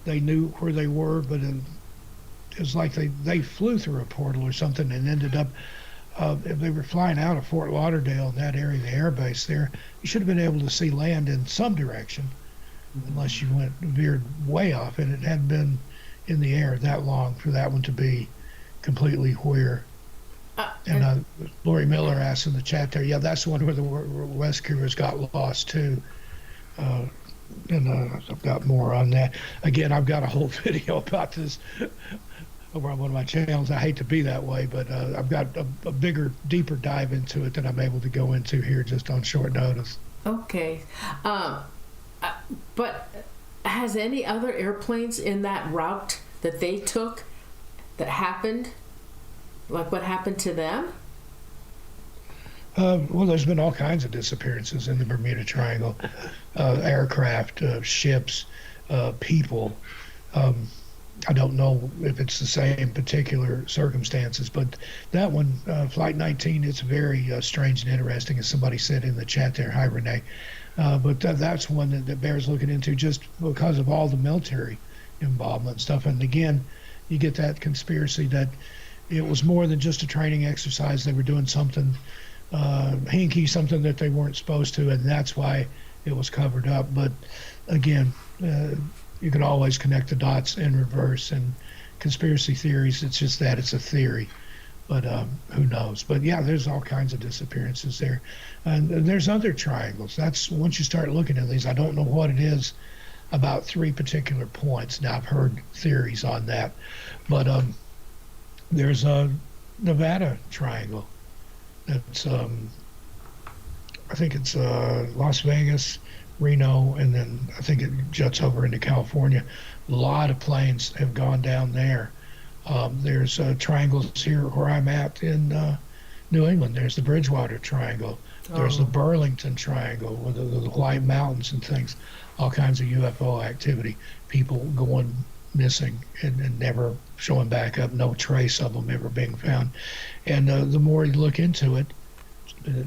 they knew where they were, but it was like they flew through a portal or something and ended up, if they were flying out of Fort Lauderdale in that area, the air base there, you should have been able to see land in some direction. unless you veered way off, and it hadn't been in the air that long for that one to be completely where. And Lori Miller asked in the chat there, yeah, that's the one where the rescuers got lost too. And I've got more on that. Again, I've got a whole video about this over on one of my channels. I hate to be that way, but I've got a bigger, deeper dive into it than I'm able to go into here just on short notice. Okay. But has any other airplanes in that route that they took that happened? Like what happened to them? Well, there's been all kinds of disappearances in the Bermuda Triangle. Aircraft, ships, people. I don't know if it's the same particular circumstances, but that one, Flight 19, it's very strange and interesting, as somebody said in the chat there. Hi, Renee. But that's one that bears looking into just because of all the military involvement and stuff. And again, you get that conspiracy that it was more than just a training exercise. They were doing something hinky, something that they weren't supposed to, and that's why it was covered up. But again, you can always connect the dots in reverse. And conspiracy theories, it's just that it's a theory, but who knows? But yeah, there's all kinds of disappearances there, and there's other triangles. That's once you start looking at these, I don't know what it is about 3 particular points. Now I've heard theories on that, but there's a Nevada triangle. It's I think it's Las Vegas, Reno, and then I think it juts over into California. A lot of planes have gone down there. There's triangles here where I'm at in New England. There's the Bridgewater Triangle. There's the Burlington Triangle with the White Mountains and things. All kinds of UFO activity. People going missing and never showing back up. No trace of them ever being found. And the more you look into it,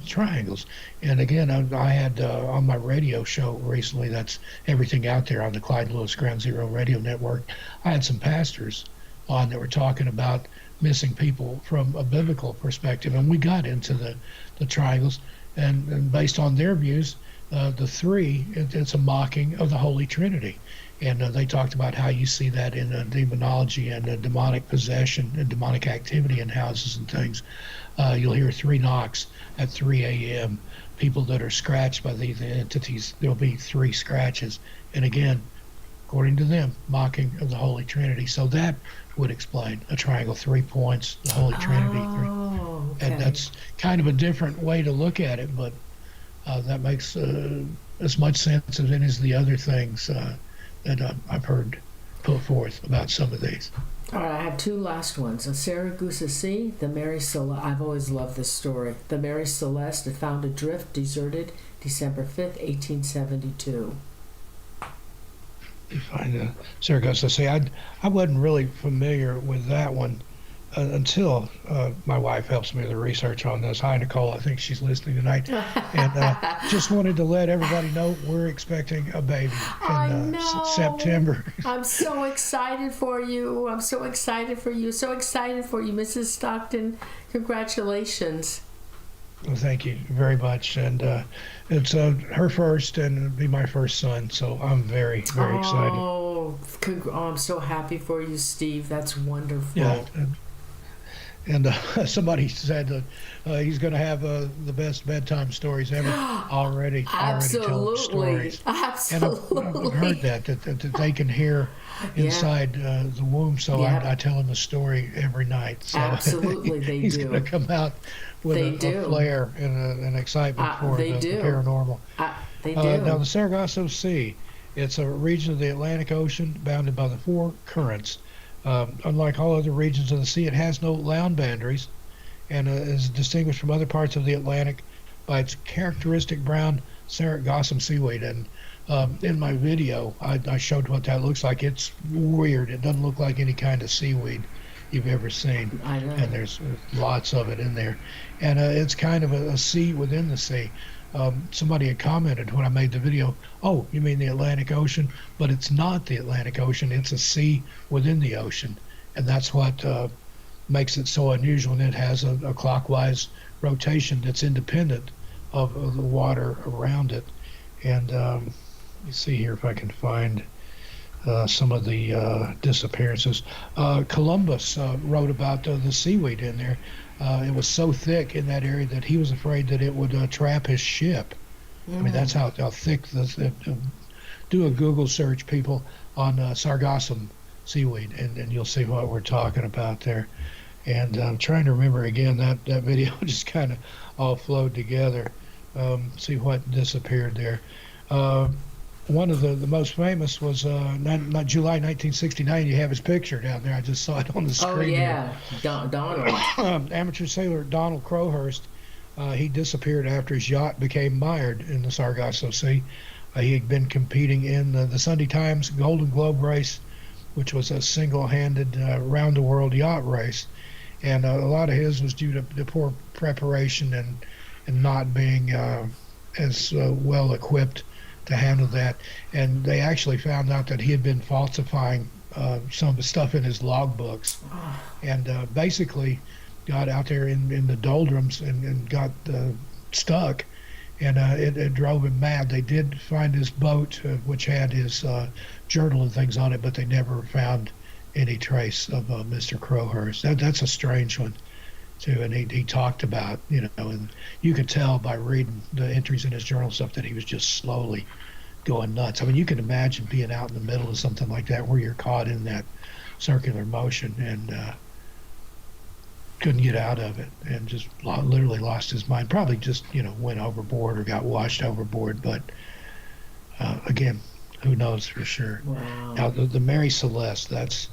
triangles. And again, I had on my radio show recently, that's Everything Out There on the Clyde Lewis Ground Zero radio network, I had some pastors on that were talking about missing people from a biblical perspective, and we got into the triangles, and based on their views, the 3, it's a mocking of the Holy Trinity. And they talked about how you see that in demonology and demonic possession and demonic activity in houses and things. You'll hear 3 knocks at 3 a.m. People that are scratched by these entities, there'll be 3 scratches. And again, according to them, mocking of the Holy Trinity. So that would explain a triangle, 3 points, the Holy Trinity. Okay. And that's kind of a different way to look at it, but that makes as much sense as any of the other things that I've heard put forth about some of these. All right, I have 2 last ones. Saragusa Sea, the Mary Celeste. I've always loved this story. The Mary Celeste found adrift, deserted, December 5th, 1872. You find Saragusa Sea. I wasn't really familiar with that one until my wife helps me with the research on this. Hi, Nicole. I think she's listening tonight. And just wanted to let everybody know we're expecting a baby in September. I'm so excited for you. I'm so excited for you. So excited for you, Mrs. Stockton. Congratulations. Well, thank you very much. And it's her first, and it'll be my first son. So I'm very, very excited. Oh, I'm so happy for you, Steve. That's wonderful. Yeah. And somebody said he's going to have the best bedtime stories ever. Already telling stories. Absolutely. And I've heard that they can hear inside the womb. So I tell him a story every night. So absolutely, they he's do. He's going to come out with a flair and an excitement for the paranormal. They do. Now, the Sargasso Sea, it's a region of the Atlantic Ocean bounded by the 4 currents. Unlike all other regions of the sea, it has no land boundaries and is distinguished from other parts of the Atlantic by its characteristic brown Sargassum seaweed. And in my video, I showed what that looks like. It's weird. It doesn't look like any kind of seaweed you've ever seen. I know. And there's lots of it in there. And it's kind of a sea within the sea. Somebody had commented when I made the video, oh, you mean the Atlantic Ocean? But it's not the Atlantic Ocean. It's a sea within the ocean. And that's what makes it so unusual. And it has a clockwise rotation that's independent of the water around it. And Let me see here if I can find some of the disappearances. Columbus wrote about the seaweed in there. It was so thick in that area that he was afraid that it would trap his ship. I mean, that's how thick this. Do a Google search, people, on sargassum seaweed, and you'll see what we're talking about there. And I'm trying to remember again that video just kind of all flowed together. See what disappeared there. One of the most famous was not July 1969. You have his picture down there. I just saw it on the screen. Oh yeah, Donald. Amateur sailor Donald Crowhurst. He disappeared after his yacht became mired in the Sargasso Sea. He had been competing in the Sunday Times Golden Globe race, which was a single-handed round-the-world yacht race. And a lot of his was due to poor preparation and not being as well equipped to handle that. And they actually found out that he had been falsifying some of the stuff in his logbooks, and basically got out there in the doldrums and got stuck, and it drove him mad. They did find his boat, which had his journal and things on it, but they never found any trace of Mr. Crowhurst. That's a strange one, too. And he talked about, and you could tell by reading the entries in his journal stuff that he was just slowly going nuts. I mean, you can imagine being out in the middle of something like that where you're caught in that circular motion and couldn't get out of it and just literally lost his mind. Probably just, went overboard or got washed overboard. But again, who knows for sure. Wow. Now, the Mary Celeste, that's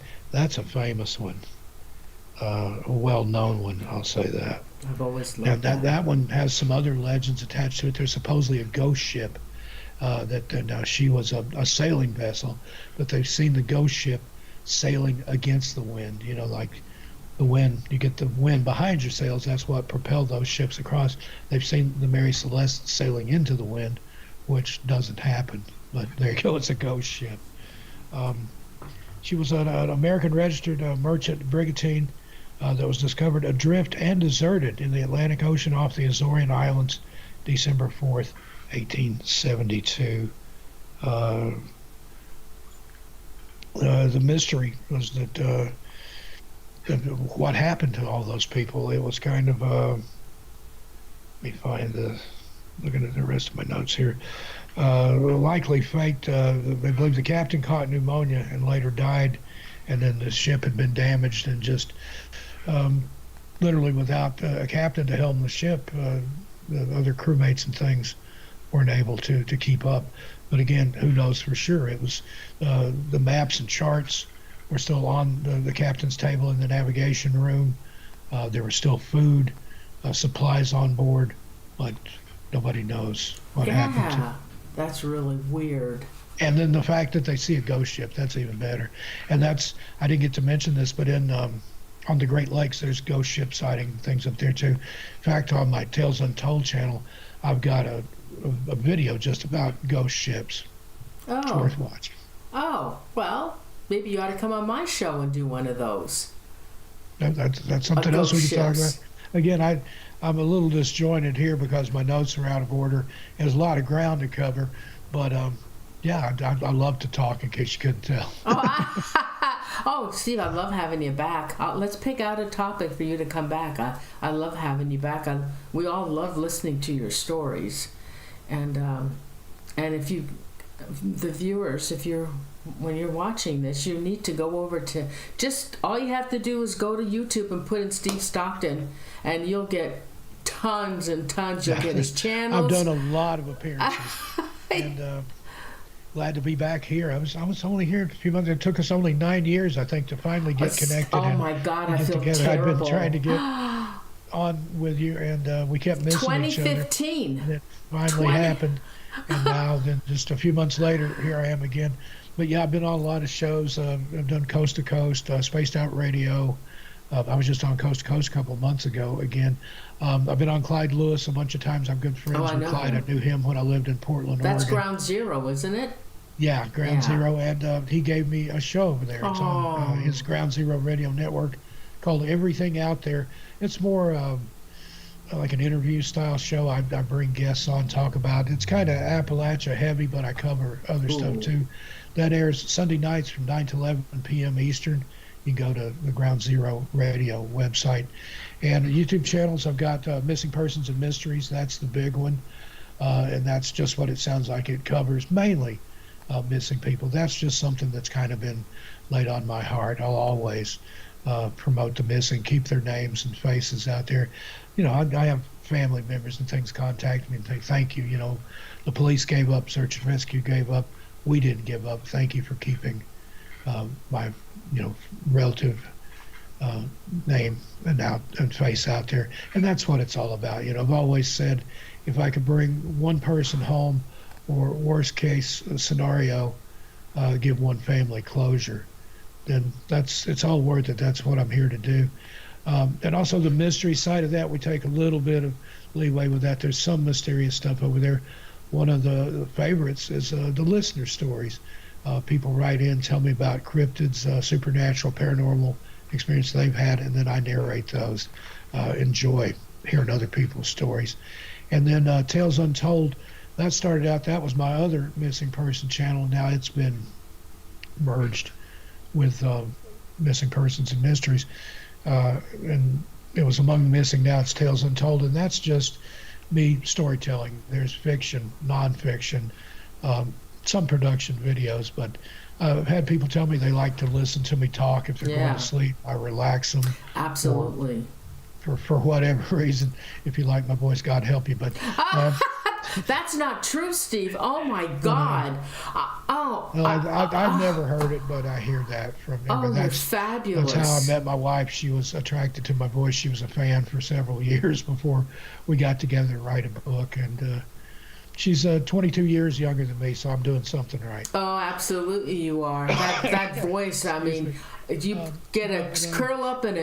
a famous one, a well-known one, I'll say that. I've always loved that one has some other legends attached to it. There's supposedly a ghost ship now she was a sailing vessel, but they've seen the ghost ship sailing against the wind, like the wind, you get the wind behind your sails, that's what propelled those ships across. They've seen the Mary Celeste sailing into the wind, which doesn't happen, but there you go, it's a ghost ship. She was an American registered merchant brigantine that was discovered adrift and deserted in the Atlantic Ocean off the Azorian Islands, December 4th, 1872. The mystery was that what happened to all those people. It was kind of let me find looking at the rest of my notes here. Likely fate. They believe the captain caught pneumonia and later died, and then the ship had been damaged and just literally without a captain to helm the ship, the other crewmates and things weren't able to keep up. But again, who knows for sure? It was the maps and charts were still on the captain's table in the navigation room. There was still food, supplies on board, but nobody knows what happened to them. That's really weird. And then the fact that they see a ghost ship, that's even better. And I didn't get to mention this, but on the Great Lakes, there's ghost ship sighting things up there too. In fact, on my Tales Untold channel, I've got a video just about ghost ships. Oh. It's worth watching. Oh, well, maybe you ought to come on my show and do one of those. That's something else we can talk about. Again, I'm a little disjointed here because my notes are out of order. There's a lot of ground to cover, but yeah, I love to talk in case you couldn't tell. Oh, Steve, I love having you back. Let's pick out a topic for you to come back. I love having you back. We all love listening to your stories. And if the viewers, when you're watching this, you need to go over to, just all you have to do is go to YouTube and put in Steve Stockton, and you'll get tons and tons. You'll get his channels. I've done a lot of appearances, and glad to be back here. I was only here a few months. It took us only 9 years, I think, to finally get connected. Oh my God, I feel together. terrible. I've been trying to get on with you, and we kept missing each other. 2015. And it finally happened, and now then just a few months later, here I am again. But yeah, I've been on a lot of shows. I've done Coast to Coast, Spaced Out Radio. I was just on Coast to Coast a couple of months ago again. I've been on Clyde Lewis a bunch of times. I'm good friends with Clyde. I knew him when I lived in Portland, That's Oregon. Ground Zero, isn't it? Yeah, Ground Zero, and he gave me a show over there. It's on his Ground Zero radio network called Everything Out There. It's more like an interview style show. I bring guests on, talk about. It's kind of Appalachia heavy, but I cover other stuff Ooh. too. That airs Sunday nights from 9 to 11 p.m. Eastern. You can go to the Ground Zero Radio website. And YouTube channels, I've got Missing Persons and Mysteries. That's the big one. And that's just what it sounds like. It covers mainly missing people. That's just something that's kind of been laid on my heart. I'll always promote the missing, keep their names and faces out there. You know, I have family members and things contact me and say, thank you. You know, the police gave up, search and rescue gave up. We didn't give up. Thank you for keeping my, you know, relative name and face out there. And that's what it's all about. You know, I've always said if I could bring one person home, or worst case scenario, give one family closure, then it's all worth it. That's what I'm here to do. And also the mystery side of that, we take a little bit of leeway with that. There's some mysterious stuff over there. One of the favorites is the listener stories. People write in, tell me about cryptids, supernatural, paranormal experience they've had, and then I narrate those. Enjoy hearing other people's stories. And then Tales Untold, that started out, that was my other missing person channel. Now it's been merged with Missing Persons and Mysteries. And it was Among the Missing, now it's Tales Untold, and that's just me storytelling. There's fiction, nonfiction, some production videos, but I've had people tell me they like to listen to me talk if they're going to sleep. I relax them. Absolutely. For whatever reason, if you like my voice, God help you. But that's not true, Steve. Oh my God. I've never heard it, but I hear that from him. Oh, That's fabulous. That's how I met my wife. She was attracted to my voice. She was a fan for several years before we got together to write a book. And she's 22 years younger than me, so I'm doing something right. Oh, absolutely you are. That voice, I mean, you get a curl up in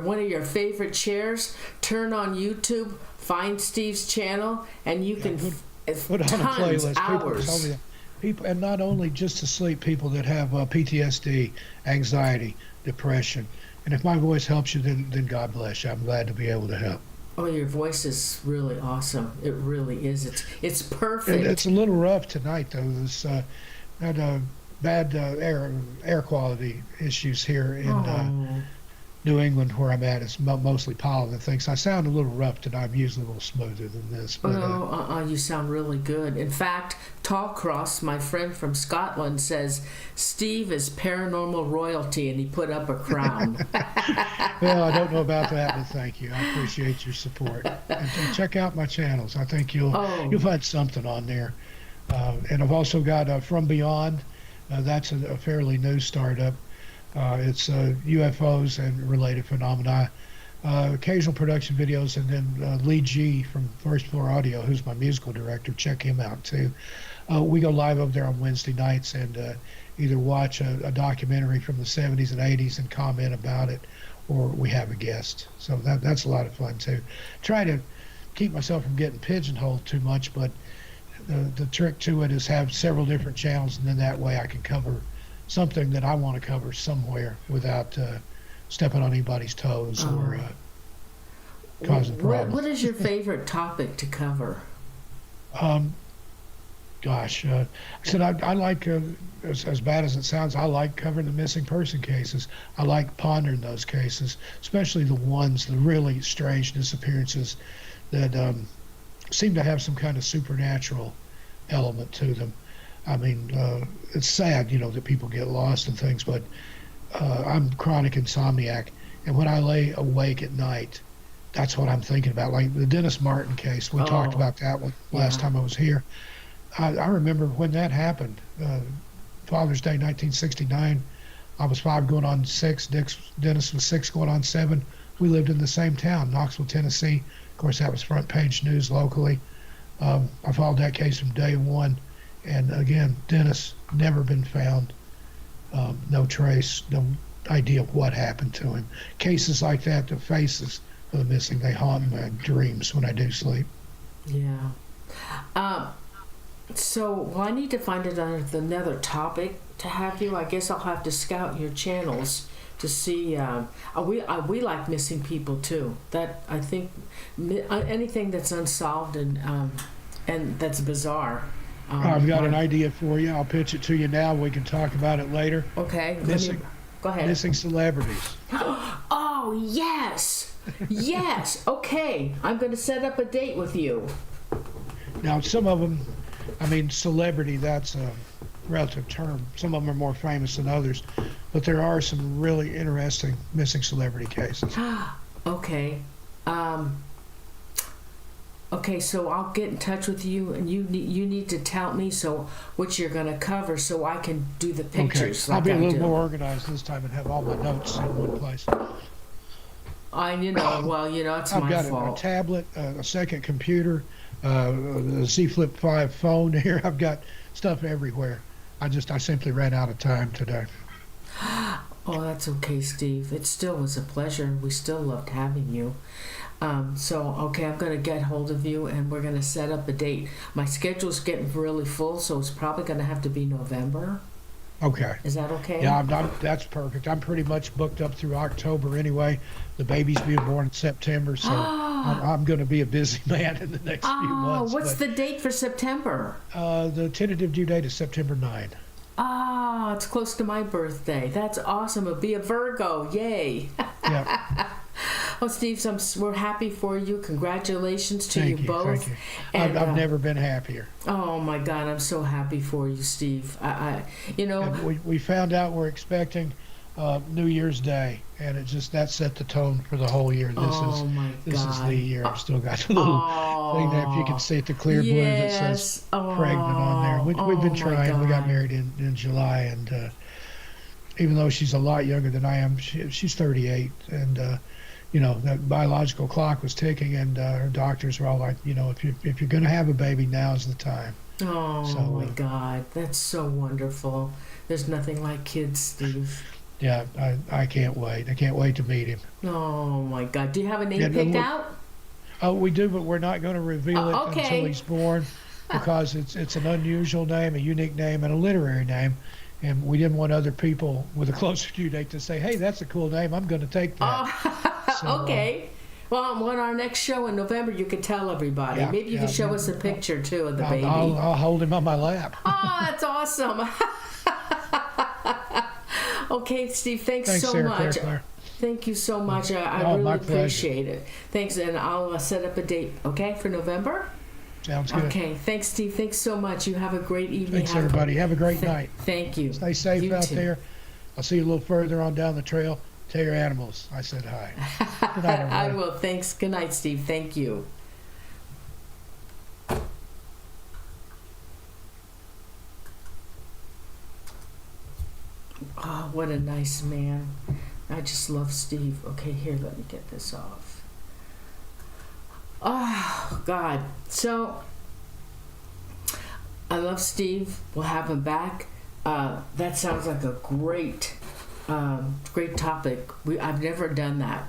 one of your favorite chairs, turn on YouTube, find Steve's channel, and you can put on a playlist. Hours. People, and not only just to sleep, people that have PTSD, anxiety, depression. And if my voice helps you, then God bless you. I'm glad to be able to help. Oh, your voice is really awesome. It really is. It's perfect. It's a little rough tonight, though. This had bad air quality issues here in New England, where I'm at. It's mostly pollen and things. I sound a little rough tonight. I'm usually a little smoother than this. But, you sound really good. In fact, Tallcross, my friend from Scotland, says Steve is paranormal royalty, and he put up a crown. Well, I don't know about that, but thank you. I appreciate your support. And check out my channels. I think you'll find something on there. And I've also got From Beyond. That's a fairly new startup. It's UFOs and related phenomena, occasional production videos, and then Lee G from First Floor Audio, who's my musical director. Check him out too. We go live over there on Wednesday nights and either watch a documentary from the 70s and 80s and comment about it, or we have a guest. So that's a lot of fun too. Try to keep myself from getting pigeonholed too much, but the trick to it is have several different channels, and then that way I can cover something that I want to cover somewhere without stepping on anybody's toes or causing problems. What is your favorite topic to cover? Gosh, I said I like, as bad as it sounds, I like covering the missing person cases. I like pondering those cases, especially the really strange disappearances that seem to have some kind of supernatural element to them. I mean, it's sad, that people get lost and things, but I'm chronic insomniac, and when I lay awake at night, that's what I'm thinking about. Like the Dennis Martin case, we talked about that one last time I was here. I remember when that happened, Father's Day 1969. I was 5 going on 6. Dennis was 6 going on 7. We lived in the same town, Knoxville, Tennessee. Of course, that was front page news locally. I followed that case from day one. And again, Dennis never been found. No trace, no idea what happened to him. Cases like that, the faces of the missing, they haunt my dreams when I do sleep. Yeah. So I need to find another topic to have you. I guess I'll have to scout your channels to to see. We like missing people too. That I think anything that's unsolved and that's bizarre. I've got an idea for you. I'll pitch it to you now. We can talk about it later. Okay. Go ahead. Missing celebrities. Oh, yes. Yes. Okay. I'm going to set up a date with you. Now, some of them, I mean, celebrity, that's a relative term. Some of them are more famous than others. But there are some really interesting missing celebrity cases. Okay. Okay, so I'll get in touch with you, and you need to tell me what you're going to cover so I can do the pictures. Okay. I'll be a little more organized this time and have all my notes in one place. It's my fault. I've got a tablet, a second computer, a Z Flip 5 phone here. I've got stuff everywhere. I simply ran out of time today. Oh, that's okay, Steve. It still was a pleasure. We still loved having you. I'm going to get hold of you, and we're going to set up a date. My schedule's getting really full, so it's probably going to have to be November. Okay. Is that okay? Yeah, that's perfect. I'm pretty much booked up through October anyway. The baby's being born in September, so I'm going to be a busy man in the next few months. What's the date for September? The tentative due date is September 9. It's close to my birthday. That's awesome. It'll be a Virgo. Yay. Yeah. Oh, Steve, we're happy for you. Congratulations to you both. Thank you. And, I've never been happier. Oh my God, I'm so happy for you, Steve. And we found out we're expecting New Year's Day, and that set the tone for the whole year. This is the year. I've still got a little thing there. If you can see it, the clear blue that says pregnant on there. We've been trying. We got married in July, and even though she's a lot younger than I am, she's 38, and that biological clock was ticking, and her doctors were all like, if you're going to have a baby, now's the time. My God, that's so wonderful. There's nothing like kids, Steve. Yeah, I can't wait. I can't wait to meet him. Oh my God, do you have a name picked out? Oh, we do, but we're not going to reveal it until he's born, because it's an unusual name, a unique name, and a literary name. And we didn't want other people with a closer due date to say, hey, that's a cool name, I'm going to take that. Okay. Well, on our next show in November, you can tell everybody. Yeah, Maybe you can show us a picture, too, of the baby. I'll hold him on my lap. Oh, that's awesome. Okay, Steve, thanks so Sarah, much. Claire. Thank you so much. I really appreciate it. Thanks, and I'll set up a date, okay, for November? Sounds good. Okay, thanks, Steve. Thanks so much. You have a great evening. Thanks, everybody. Have a great night. Thank you. Stay safe You out too. there. I'll see you a little further on down the trail. Tell your animals I said hi. Good night, everybody. I will. Thanks. Good night, Steve. Thank you. Oh, what a nice man. I just love Steve. Okay, here, let me get this off. Oh, God. So, I love Steve. We'll have him back. That sounds like a great topic. I've never done that.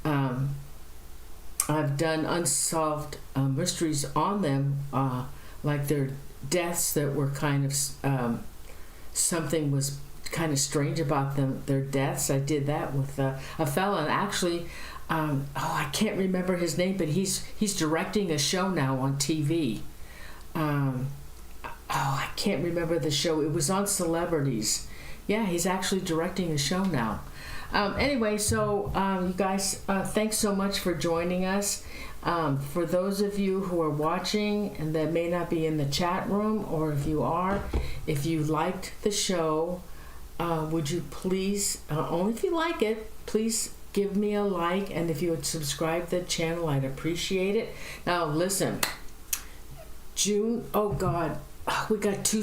I've done unsolved mysteries on them, like their deaths that were kind of, something was kind of strange about them, their deaths. I did that with a fella, and actually, I can't remember his name, but he's directing a show now on TV. I can't remember the show. It was on celebrities. Yeah, he's actually directing a show now. Anyway, so you guys, thanks so much for joining us. For those of you who are watching and that may not be in the chat room, or if you are, if you liked the show, would you please, only if you like it, please give me a like, and if you would subscribe to the channel, I'd appreciate it. Now listen, June, oh God, we got three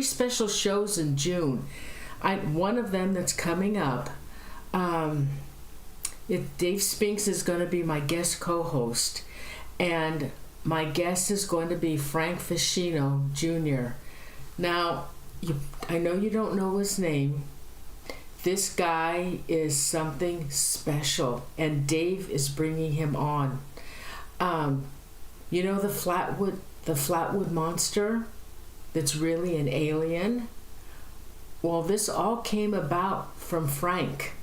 special shows in June. One of them that's coming up, Dave Spinks is going to be my guest co-host, and my guest is going to be Frank Ficino Jr. Now, I know you don't know his name. This guy is something special, and Dave is bringing him on. You know the Flatwood Monster that's really an alien? Well, this all came about from Frank,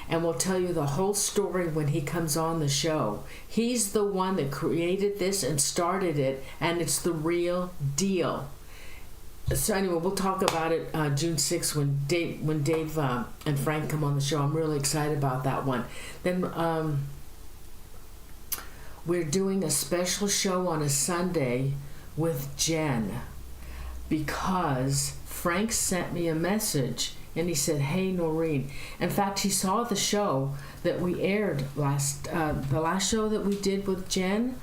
and we'll tell you the whole story when he comes on the show. He's the one that created this and started it, and it's the real deal. So anyway, we'll talk about it June 6th when Dave and Frank come on the show. I'm really excited about that one. Then we're doing a special show on a Sunday with Jen, because Frank sent me a message and he said, "Hey, Norene." In fact, he saw the show that we aired the last show that we did with Jen,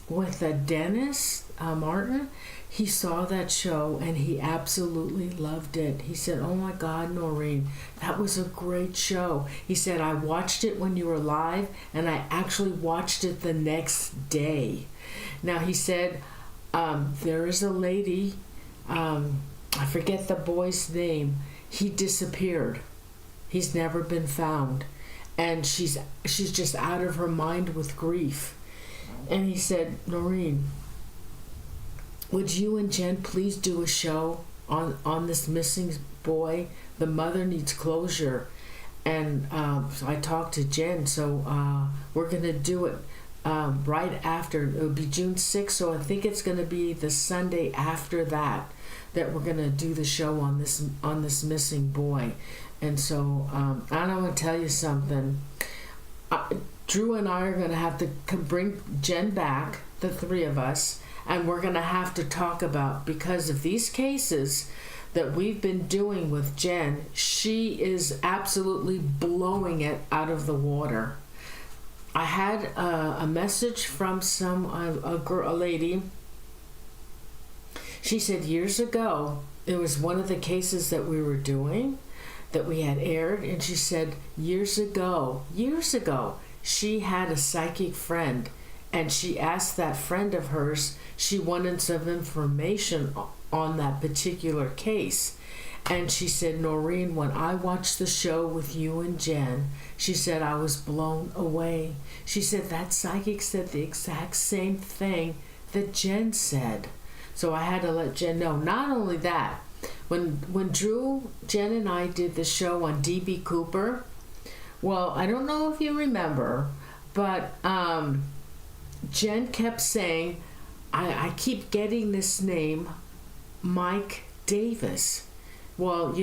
with Dennis Martin. He saw that show and he absolutely loved it. He said, "Oh my God, Norene, that was a great show." He said, "I watched it when you were live and I actually watched it the next day." Now he said, there is a lady, I forget the boy's name, he disappeared. He's never been found. And she's just out of her mind with grief. And he said, "Norene, would you and Jen please do a show on this missing boy? The mother needs closure." And so I talked to Jen, so we're going to do it right after. It would be June 6th, so I think it's going to be the Sunday after that we're going to do the show on this missing boy. And so I want to tell you something. Drew and I are going to have to bring Jen back, the three of us, and we're going to have to talk about, because of these cases that we've been doing with Jen, she is absolutely blowing it out of the water. I had a message from a lady. She said years ago, it was one of the cases that we were doing, that we had aired, and she said years ago, she had a psychic friend, and she asked that friend of hers, she wanted some information on that particular case. And she said, "Norene, when I watched the show with you and Jen," she said, "I was blown away." She said that psychic said the exact same thing that Jen said. So I had to let Jen know. Not only that, when Drew, Jen, and I did the show on D.B. Cooper, well, I don't know if you remember, but Jen kept saying, I keep getting this name, Mike Davis. Well,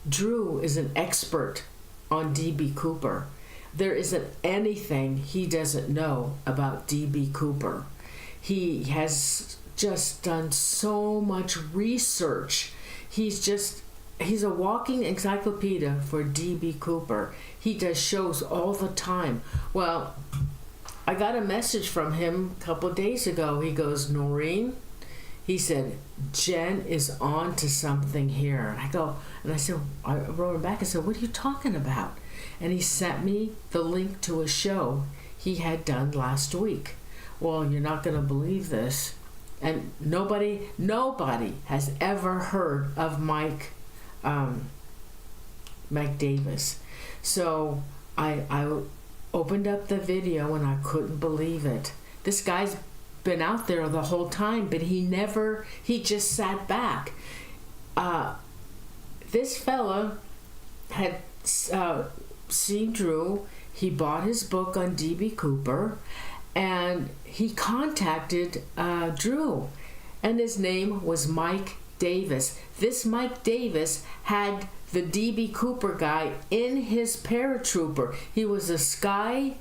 Drew is an expert on D.B. Cooper. There isn't anything he doesn't know about D.B. Cooper. He has just done so much research. He's a walking encyclopedia for D.B. Cooper. He does shows all the time. Well, I got a message from him a couple of days ago. He goes, "Norene," he said, "Jen is on to something here." I wrote him back and said, "What are you talking about?" And he sent me the link to a show he had done last week. Well, you're not going to believe this. And nobody has ever heard of Mike Davis. So I opened up the video and I couldn't believe it. This guy's been out there the whole time, but he just sat back. This fella had seen Drew. He bought his book on D.B. Cooper, and he contacted Drew, and his name was Mike Davis. This Mike Davis had the D.B. Cooper guy in his paratrooper. He was a skyjacker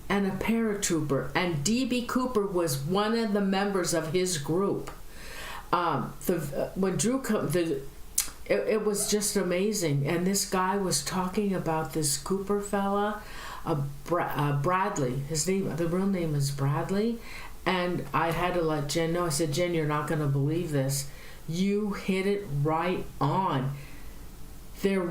and a paratrooper, and D.B. Cooper was one of the members of his group. When Drew it was just amazing. And this guy was talking about this Cooper fella, Bradley. The real name is Bradley. And I had to let Jen know. I said, "Jen, you're not going to believe this. You hit it right on. There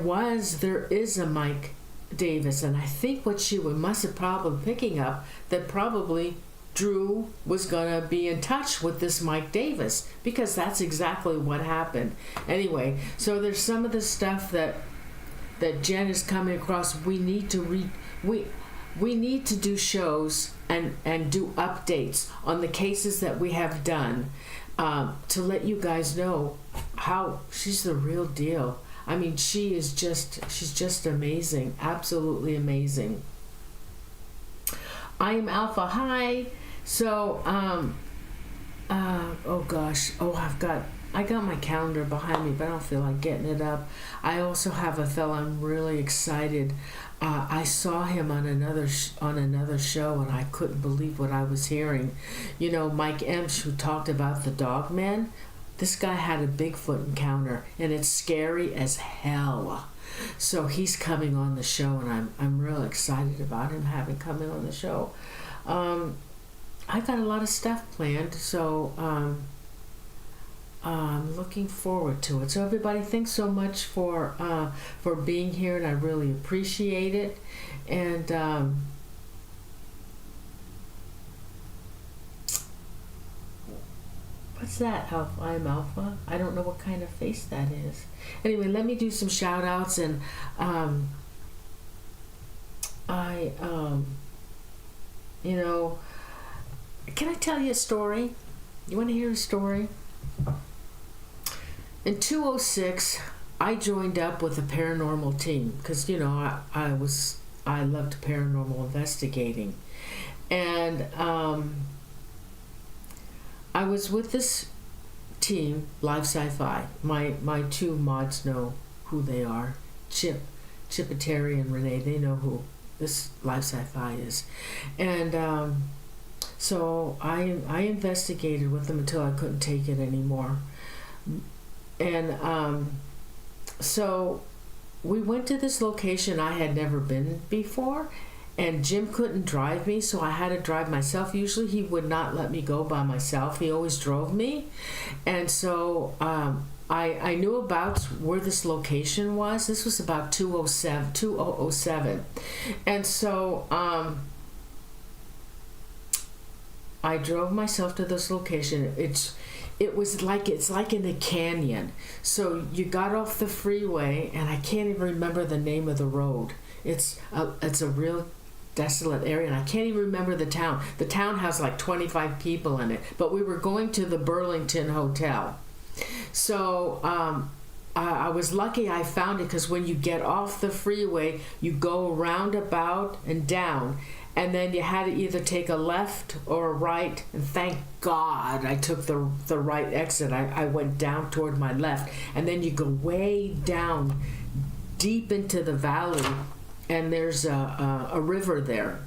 is a Mike Davis." And I think what she must have probably picking up, that probably Drew was going to be in touch with this Mike Davis, because that's exactly what happened. Anyway, so there's some of the stuff that Jen is coming across. We need to do shows and do updates on the cases that we have done, to let you guys know how she's the real deal. I mean, she's just amazing, absolutely amazing. I am Alpha. Hi. So, oh gosh, I got my calendar behind me, but I don't feel like getting it up. I also have a fellow I'm really excited. I saw him on another show, and I couldn't believe what I was hearing. You know, Mike Emsch, who talked about the dog man. This guy had a Bigfoot encounter, and it's scary as hell. So he's coming on the show, and I'm real excited about him coming on the show. I got a lot of stuff planned, so I'm looking forward to it. So everybody, thanks so much for being here, and I really appreciate it. And what's that, Alpha? I'm Alpha. I don't know what kind of face that is. Anyway, let me do some shout outs, and you know, can I tell you a story? You want to hear a story? In 2006, I joined up with a paranormal team because, you know, I loved paranormal investigating, and I was with this team, Live Sci-Fi. My two mods know who they are. Chippetary and Renee, they know who this Live Sci-Fi is. And so I investigated with them until I couldn't take it anymore. And so we went to this location I had never been before, and Jim couldn't drive me, so I had to drive myself. Usually he would not let me go by myself. He always drove me. And so I knew about where this location was. This was about 2007. And so I drove myself to this location. It's like in a canyon. So you got off the freeway, and I can't even remember the name of the road. It's a real desolate area, and I can't even remember the town. The town has like 25 people in it, but we were going to the Burlington Hotel. So I was lucky I found it, because when you get off the freeway, you go roundabout and down, and then you had to either take a left or a right, and thank God I took the right exit. I went down toward my left, and then you go way down deep into the valley, and there's a river there,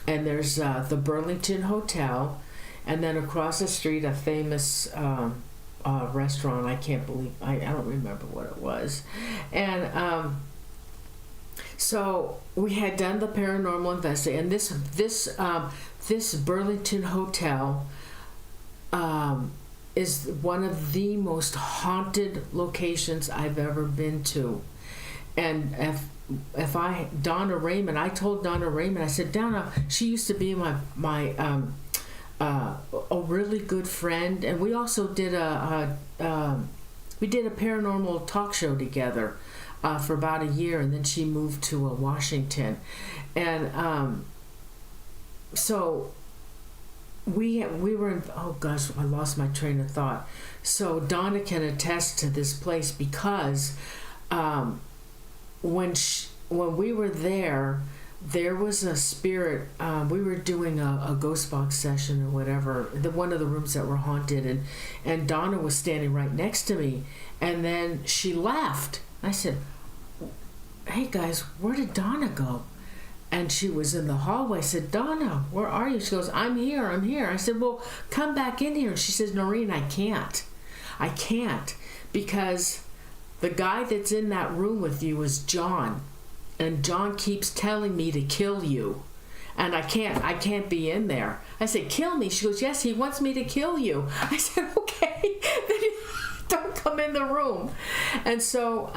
and there's the Burlington Hotel, and then across the street a famous restaurant. I can't believe, I don't remember what it was. And so we had done the paranormal investigation, and this Burlington Hotel is one of the most haunted locations I've ever been to. And Donna Raymond, I told Donna Raymond, I said, Donna, she used to be my a really good friend, and we also did a paranormal talk show together for about a year, and then she moved to Washington, and so we were in, oh gosh, I lost my train of thought. So Donna can attest to this place, because when we were there was a spirit. We were doing a ghost box session or whatever, one of the rooms that were haunted, and Donna was standing right next to me, and then she left. I said, hey guys, where did Donna go? And she was in the hallway. I said, Donna, where are you? She goes, I'm here. I said, well, come back in here. And she says, Norene, I can't, because the guy that's in that room with you is John, and John keeps telling me to kill you, and I can't be in there. I said, kill me? She goes, yes, he wants me to kill you. I said, okay, then don't come in the room. And so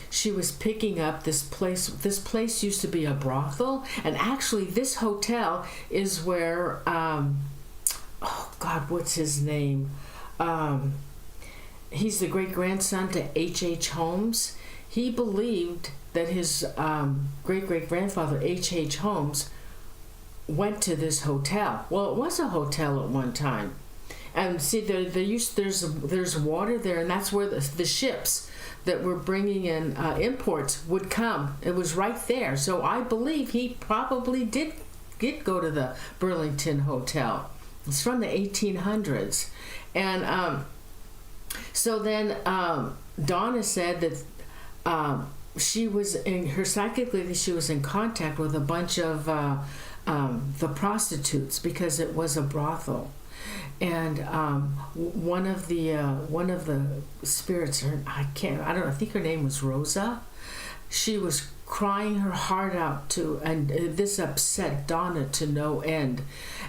she was picking up this place. This place used to be a brothel, and actually this hotel is where oh God, what's his name? He's the great grandson to H.H. Holmes. he believed that his great-great-grandfather, H.H. Holmes, went to this hotel. Well, it was a hotel at one time. And see, there's water there, and that's where the ships that were bringing in imports would come. It was right there. So I believe he probably did go to the Burlington Hotel. It's from the 1800s. And so then Donna said that she was psychically she was in contact with a bunch of the prostitutes, because it was a brothel. And one of the spirits, I think her name was Rosa. She was crying her heart out and this upset Donna to no end.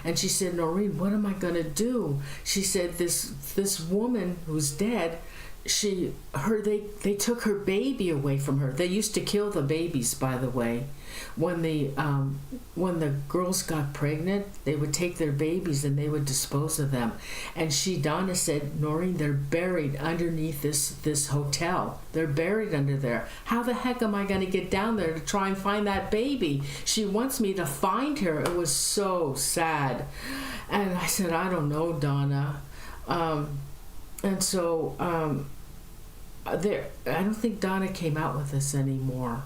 And she said, Norene, what am I going to do? She said, this woman who's dead, they took her baby away from her. They used to kill the babies, by the way. When the girls got pregnant, they would take their babies and they would dispose of them. And Donna said, Norene, they're buried underneath this hotel. They're buried under there. How the heck am I going to get down there to try and find that baby? She wants me to find her. It was so sad. And I said, I don't know, Donna. And so I don't think Donna came out with us anymore.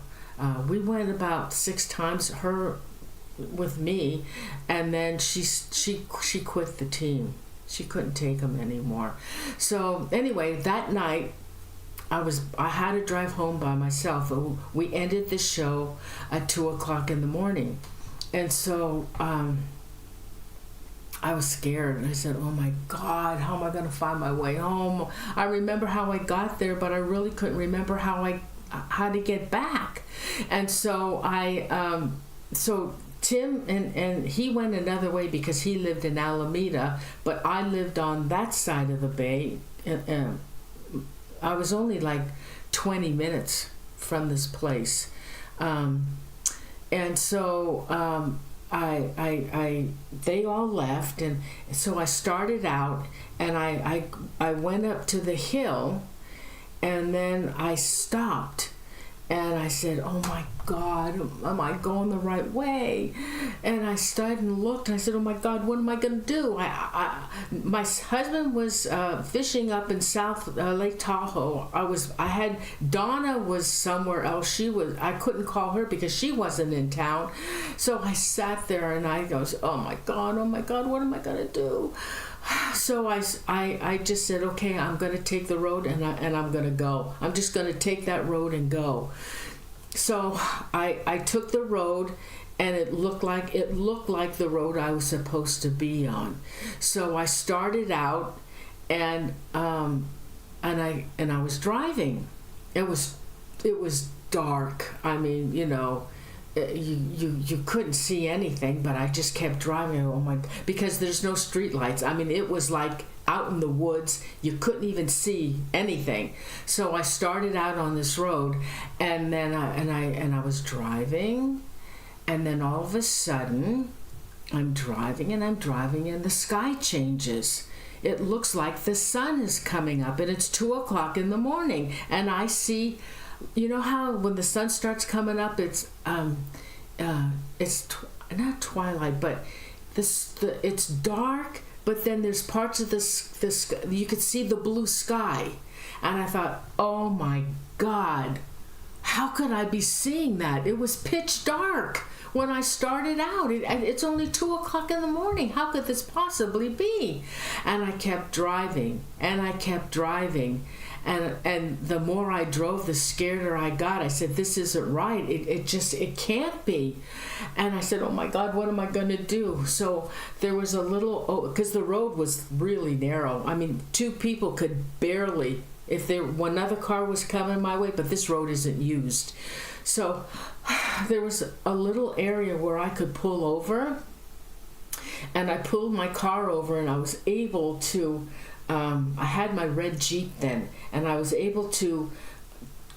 We went about 6 times, her with me, and then she quit the team. She couldn't take them anymore. So anyway, that night I had to drive home by myself. We ended the show at 2:00 in the morning, and so I was scared. And I said, oh my God, how am I going to find my way home? I remember how I got there, but I really couldn't remember how to get back. And so so Tim and he went another way because he lived in Alameda, but I lived on that side of the bay. I was only like 20 minutes from this place. And so they all left, and so I started out, and I went up to the hill, and then I stopped, and I said, oh my God, am I going the right way? And I started and looked, and I said, oh my God, what am I going to do? My husband was fishing up in South Lake Tahoe. Donna was somewhere else. I couldn't call her because she wasn't in town. So I sat there and I goes, oh my God, what am I going to do? So I just said, okay, I'm going to take the road and I'm going to go. I'm just going to take that road and go. So I took the road, and it looked like the road I was supposed to be on. So I started out, and I was driving. It was dark. I mean, you couldn't see anything, but I just kept driving. Because there's no street lights. I mean, it was like out in the woods. You couldn't even see anything. So I started out on this road, and then I was driving, and then all of a sudden I'm driving, and the sky changes. It looks like the sun is coming up, and it's 2:00 in the morning, and I see. You know how when the sun starts coming up, it's not twilight, but it's dark. But then there's parts of this you could see the blue sky, and I thought, oh my God, how could I be seeing that? It was pitch dark when I started out. It's only 2:00 in the morning. How could this possibly be? And I kept driving, and the more I drove, the scarier I got. I said, this isn't right. It can't be. And I said, oh my God, what am I going to do? So there was because the road was really narrow. I mean, 2 people could barely, one other car was coming my way, but this road isn't used. So there was a little area where I could pull over, and I pulled my car over, and I was able to, I had my red Jeep then, and I was able to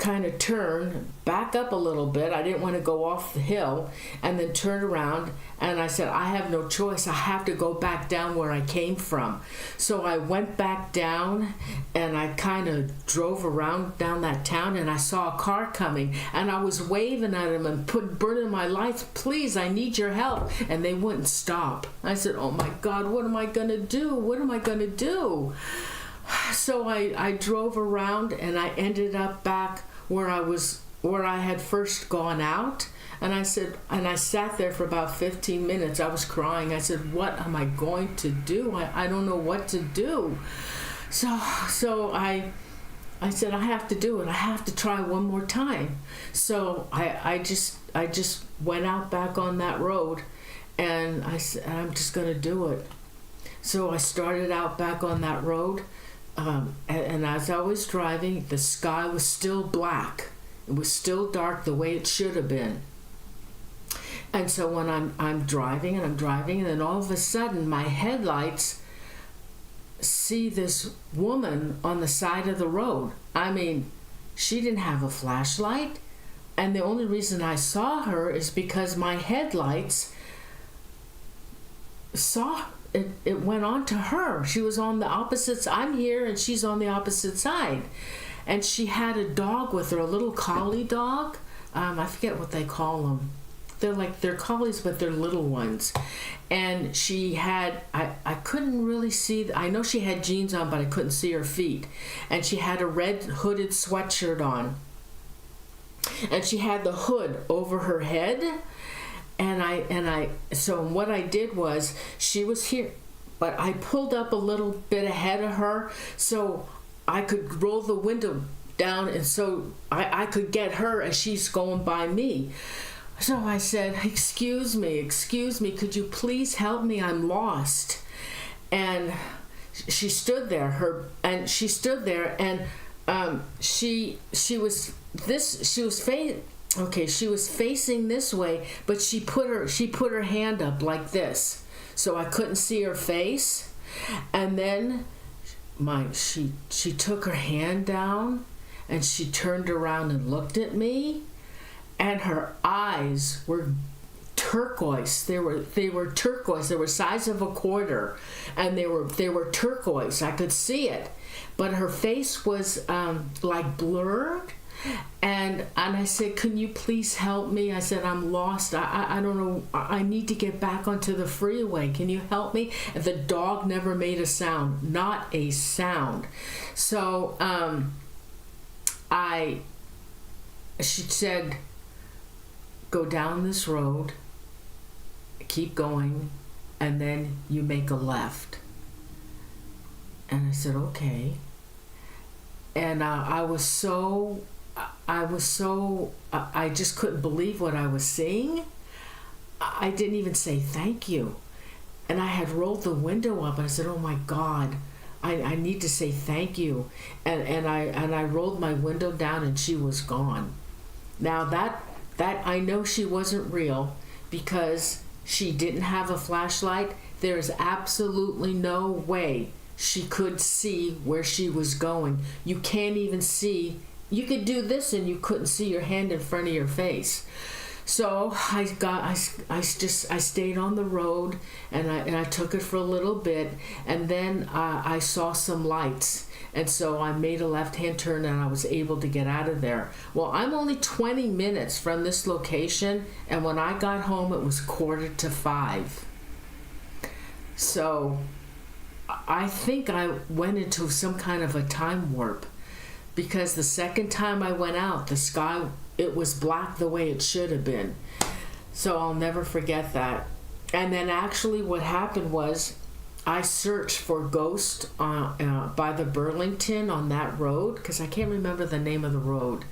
kind of turn, back up a little bit. I didn't want to go off the hill, and then turn around, and I said, I have no choice. I have to go back down where I came from. So I went back down, and I kind of drove around down that town, and I saw a car coming, and I was waving at them and burning my lights. Please, I need your help. And they wouldn't stop. I said, oh my God, what am I going to do? What am I going to do? So I drove around, and I ended up back where I had first gone out. And I sat there for about 15 minutes. I was crying. I said, what am I going to do? I don't know what to do. So I said, I have to do it. I have to try one more time. So I just went out back on that road, and I said, I'm just going to do it. So I started out back on that road. And as I was driving, the sky was still black. It was still dark the way it should have been. And so when I'm driving, and then all of a sudden my headlights see this woman on the side of the road. I mean, she didn't have a flashlight, and the only reason I saw her is because my headlights saw it went on to her. She was on the opposite side. I'm here, and she's on the opposite side. And she had a dog with her, a little collie dog. I forget what they call them. They're collies, but they're little ones. And she had, I couldn't really see, I know she had jeans on, but I couldn't see her feet. And she had a red hooded sweatshirt on. And she had the hood over her head. So what I did was, she was here, but I pulled up a little bit ahead of her so I could roll the window down, and so I could get her as she's going by me. So I said, excuse me, could you please help me? I'm lost. And she stood there, and she was facing this way, but she put her hand up like this, so I couldn't see her face. And then she took her hand down, and she turned around and looked at me, and her eyes were turquoise. They were turquoise. They were size of a quarter, and they were turquoise. I could see it, but her face was like blurred. And I said, can you please help me? I said, I'm lost. I don't know. I need to get back onto the freeway. Can you help me? And the dog never made a sound, not a sound. So she said, go down this road, keep going, and then you make a left. And I said, okay. And I just couldn't believe what I was seeing. I didn't even say thank you. And I had rolled the window up, and I said, oh my God, I need to say thank you. And I rolled my window down, and she was gone. Now that I know she wasn't real, because she didn't have a flashlight. There is absolutely no way she could see where she was going. You can't even see. You could do this and you couldn't see your hand in front of your face. So I stayed on the road, and I took it for a little bit, and then I saw some lights, and so I made a left-hand turn, and I was able to get out of there. Well, I'm only 20 minutes from this location, and when I got home, it was 4:45. So I think I went into some kind of a time warp, because the second time I went out, the sky, it was black the way it should have been. So I'll never forget that. And then actually what happened was, I searched for ghosts by the Burlington on that road, because I can't remember the name of the road.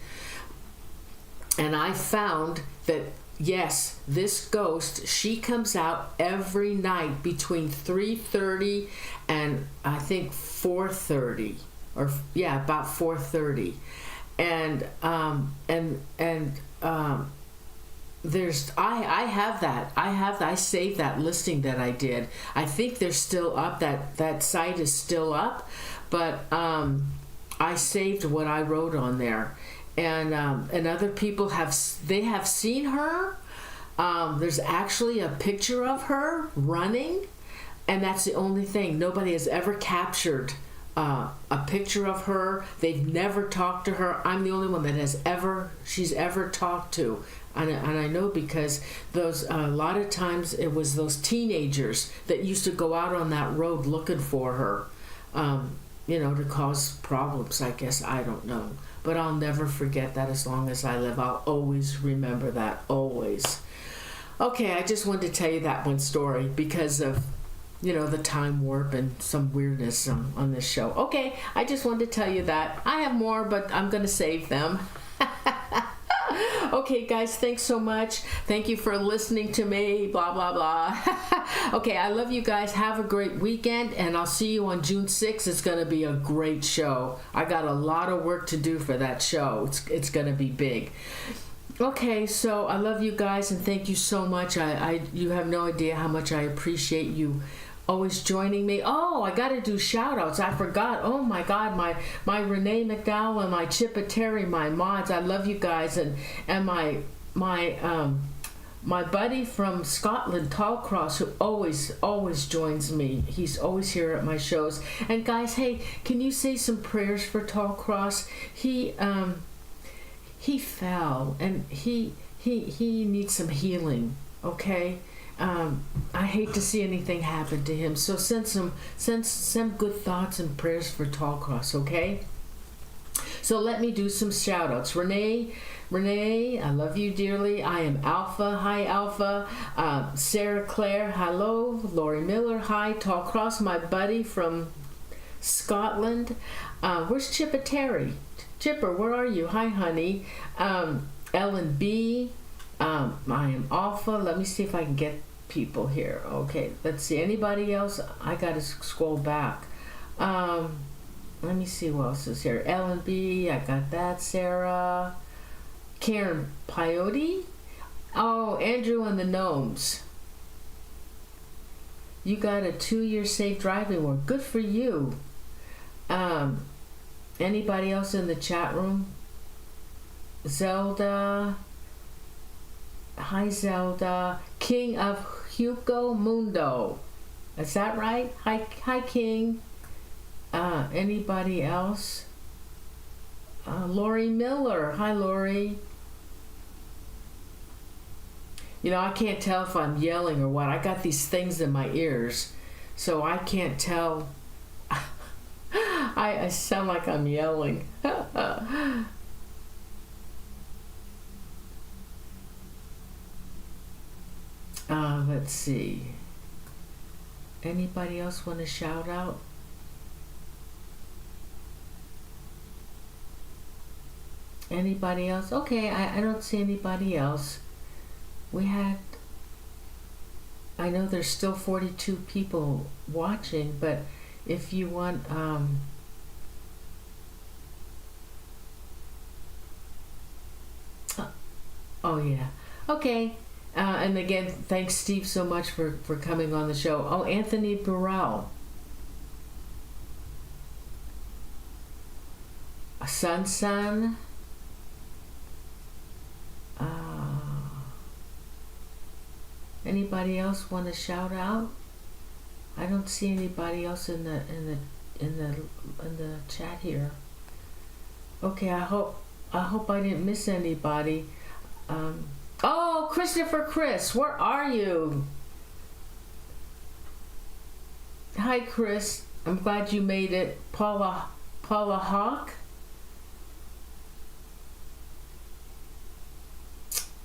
And I found that, yes, this ghost, she comes out every night between 3:30 and I think 4:30. Or yeah, about 4:30, and there's I have that. I saved that listing that I did. I think they're still up. That site is still up, but I saved what I wrote on there, and other people have seen her. There's actually a picture of her running, and that's the only thing. Nobody has ever captured a picture of her. They've never talked to her. I'm the only one that she's ever talked to. And I know because a lot of times it was those teenagers that used to go out on that road looking for her, to cause problems, I guess. I don't know. But I'll never forget that as long as I live. I'll always remember that, always. Okay, I just wanted to tell you that one story because of, the time warp and some weirdness on this show. Okay, I just wanted to tell you that. I have more, but I'm going to save them. Okay, guys, thanks so much. Thank you for listening to me, blah, blah, blah. Okay, I love you guys. Have a great weekend, and I'll see you on June 6th. It's going to be a great show. I got a lot of work to do for that show. It's going to be big. Okay, so I love you guys, and thank you so much. You have no idea how much I appreciate you always joining me. Oh, I got to do shout outs. I forgot. Oh my God, my Renee McDowell and my Chippa Terry, my mods. I love you guys, and my buddy from Scotland, Tallcross, who always joins me. He's always here at my shows. And guys, hey, can you say some prayers for Tallcross? He fell, and he needs some healing. Okay. I hate to see anything happen to him, so send some good thoughts and prayers for Tallcross, okay? So let me do some shout outs. Renee, I love you dearly. I am Alpha. Hi, Alpha. Sarah Claire, hello. Lori Miller, hi. Tallcross, my buddy from Scotland. Where's Chippa Terry? Chipper, where are you? Hi, honey. Ellen B. I am Alpha. Let me see if I can get people here. Okay, let's see. Anybody else? I gotta scroll back. Let me see what else is here. Ellen B. I got that. Sarah. Karen Piotti. Oh, Andrew and the Gnomes. You got a 2-year safe driving award. Good for you. Anybody else in the chat room? Zelda. Hi, Zelda. King of Hugo Mundo. Is that right? Hi, King. Anybody else? Lori Miller. Hi, Lori. I can't tell if I'm yelling or what. I got these things in my ears, so I can't tell. I sound like I'm yelling. Let's see. Anybody else want to shout out? Anybody else? Okay, I don't see anybody else. I know there's still 42 people watching, but if you want, oh yeah, okay. And again, thanks, Steve, so much for coming on the show. Oh, Anthony Burrell. Sun. Anybody else want to shout out? I don't see anybody else in the chat here. Okay, I hope I didn't miss anybody. Oh, Christopher Chris, where are you? Hi, Chris. I'm glad you made it. Paula Hawk.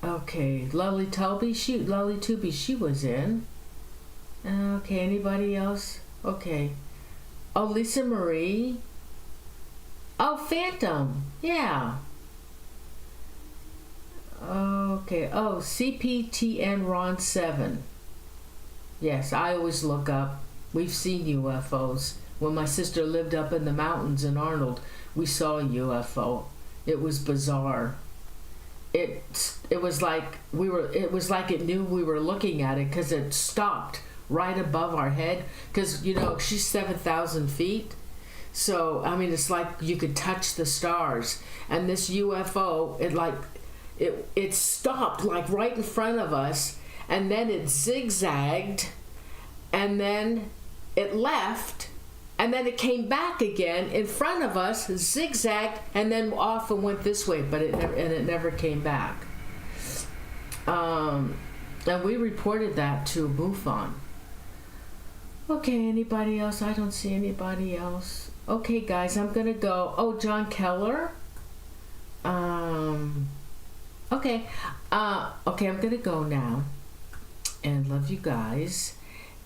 Okay, Lolly Tubby, she was in. Okay, anybody else? Okay. Oh, Lisa Marie. Oh, Phantom. Yeah. Okay. Oh, CPTN Ron 7. Yes, I always look up. We've seen UFOs. When my sister lived up in the mountains in Arnold, we saw a UFO. It was bizarre. It was like it knew we were looking at it because it stopped right above our head. Because she's 7,000 feet, So, I mean, it's like you could touch the stars. And this UFO, it stopped like right in front of us, and then it zigzagged, and then it left, and then it came back again in front of us, zigzagged, and then off and went this way, but it never came back. And we reported that to MUFON. Okay, anybody else? I don't see anybody else. Okay, guys, I'm gonna go. Oh, John Keller. Okay. Okay, I'm gonna go now. And love you guys.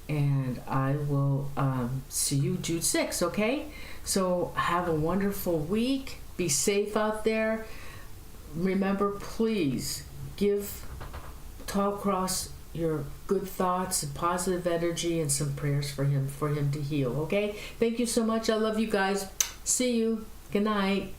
And I will see you June 6th, okay? So have a wonderful week. Be safe out there. Remember, please give Tallcross your good thoughts and positive energy and some prayers for him to heal, okay? Thank you so much. I love you guys. See you. Good night.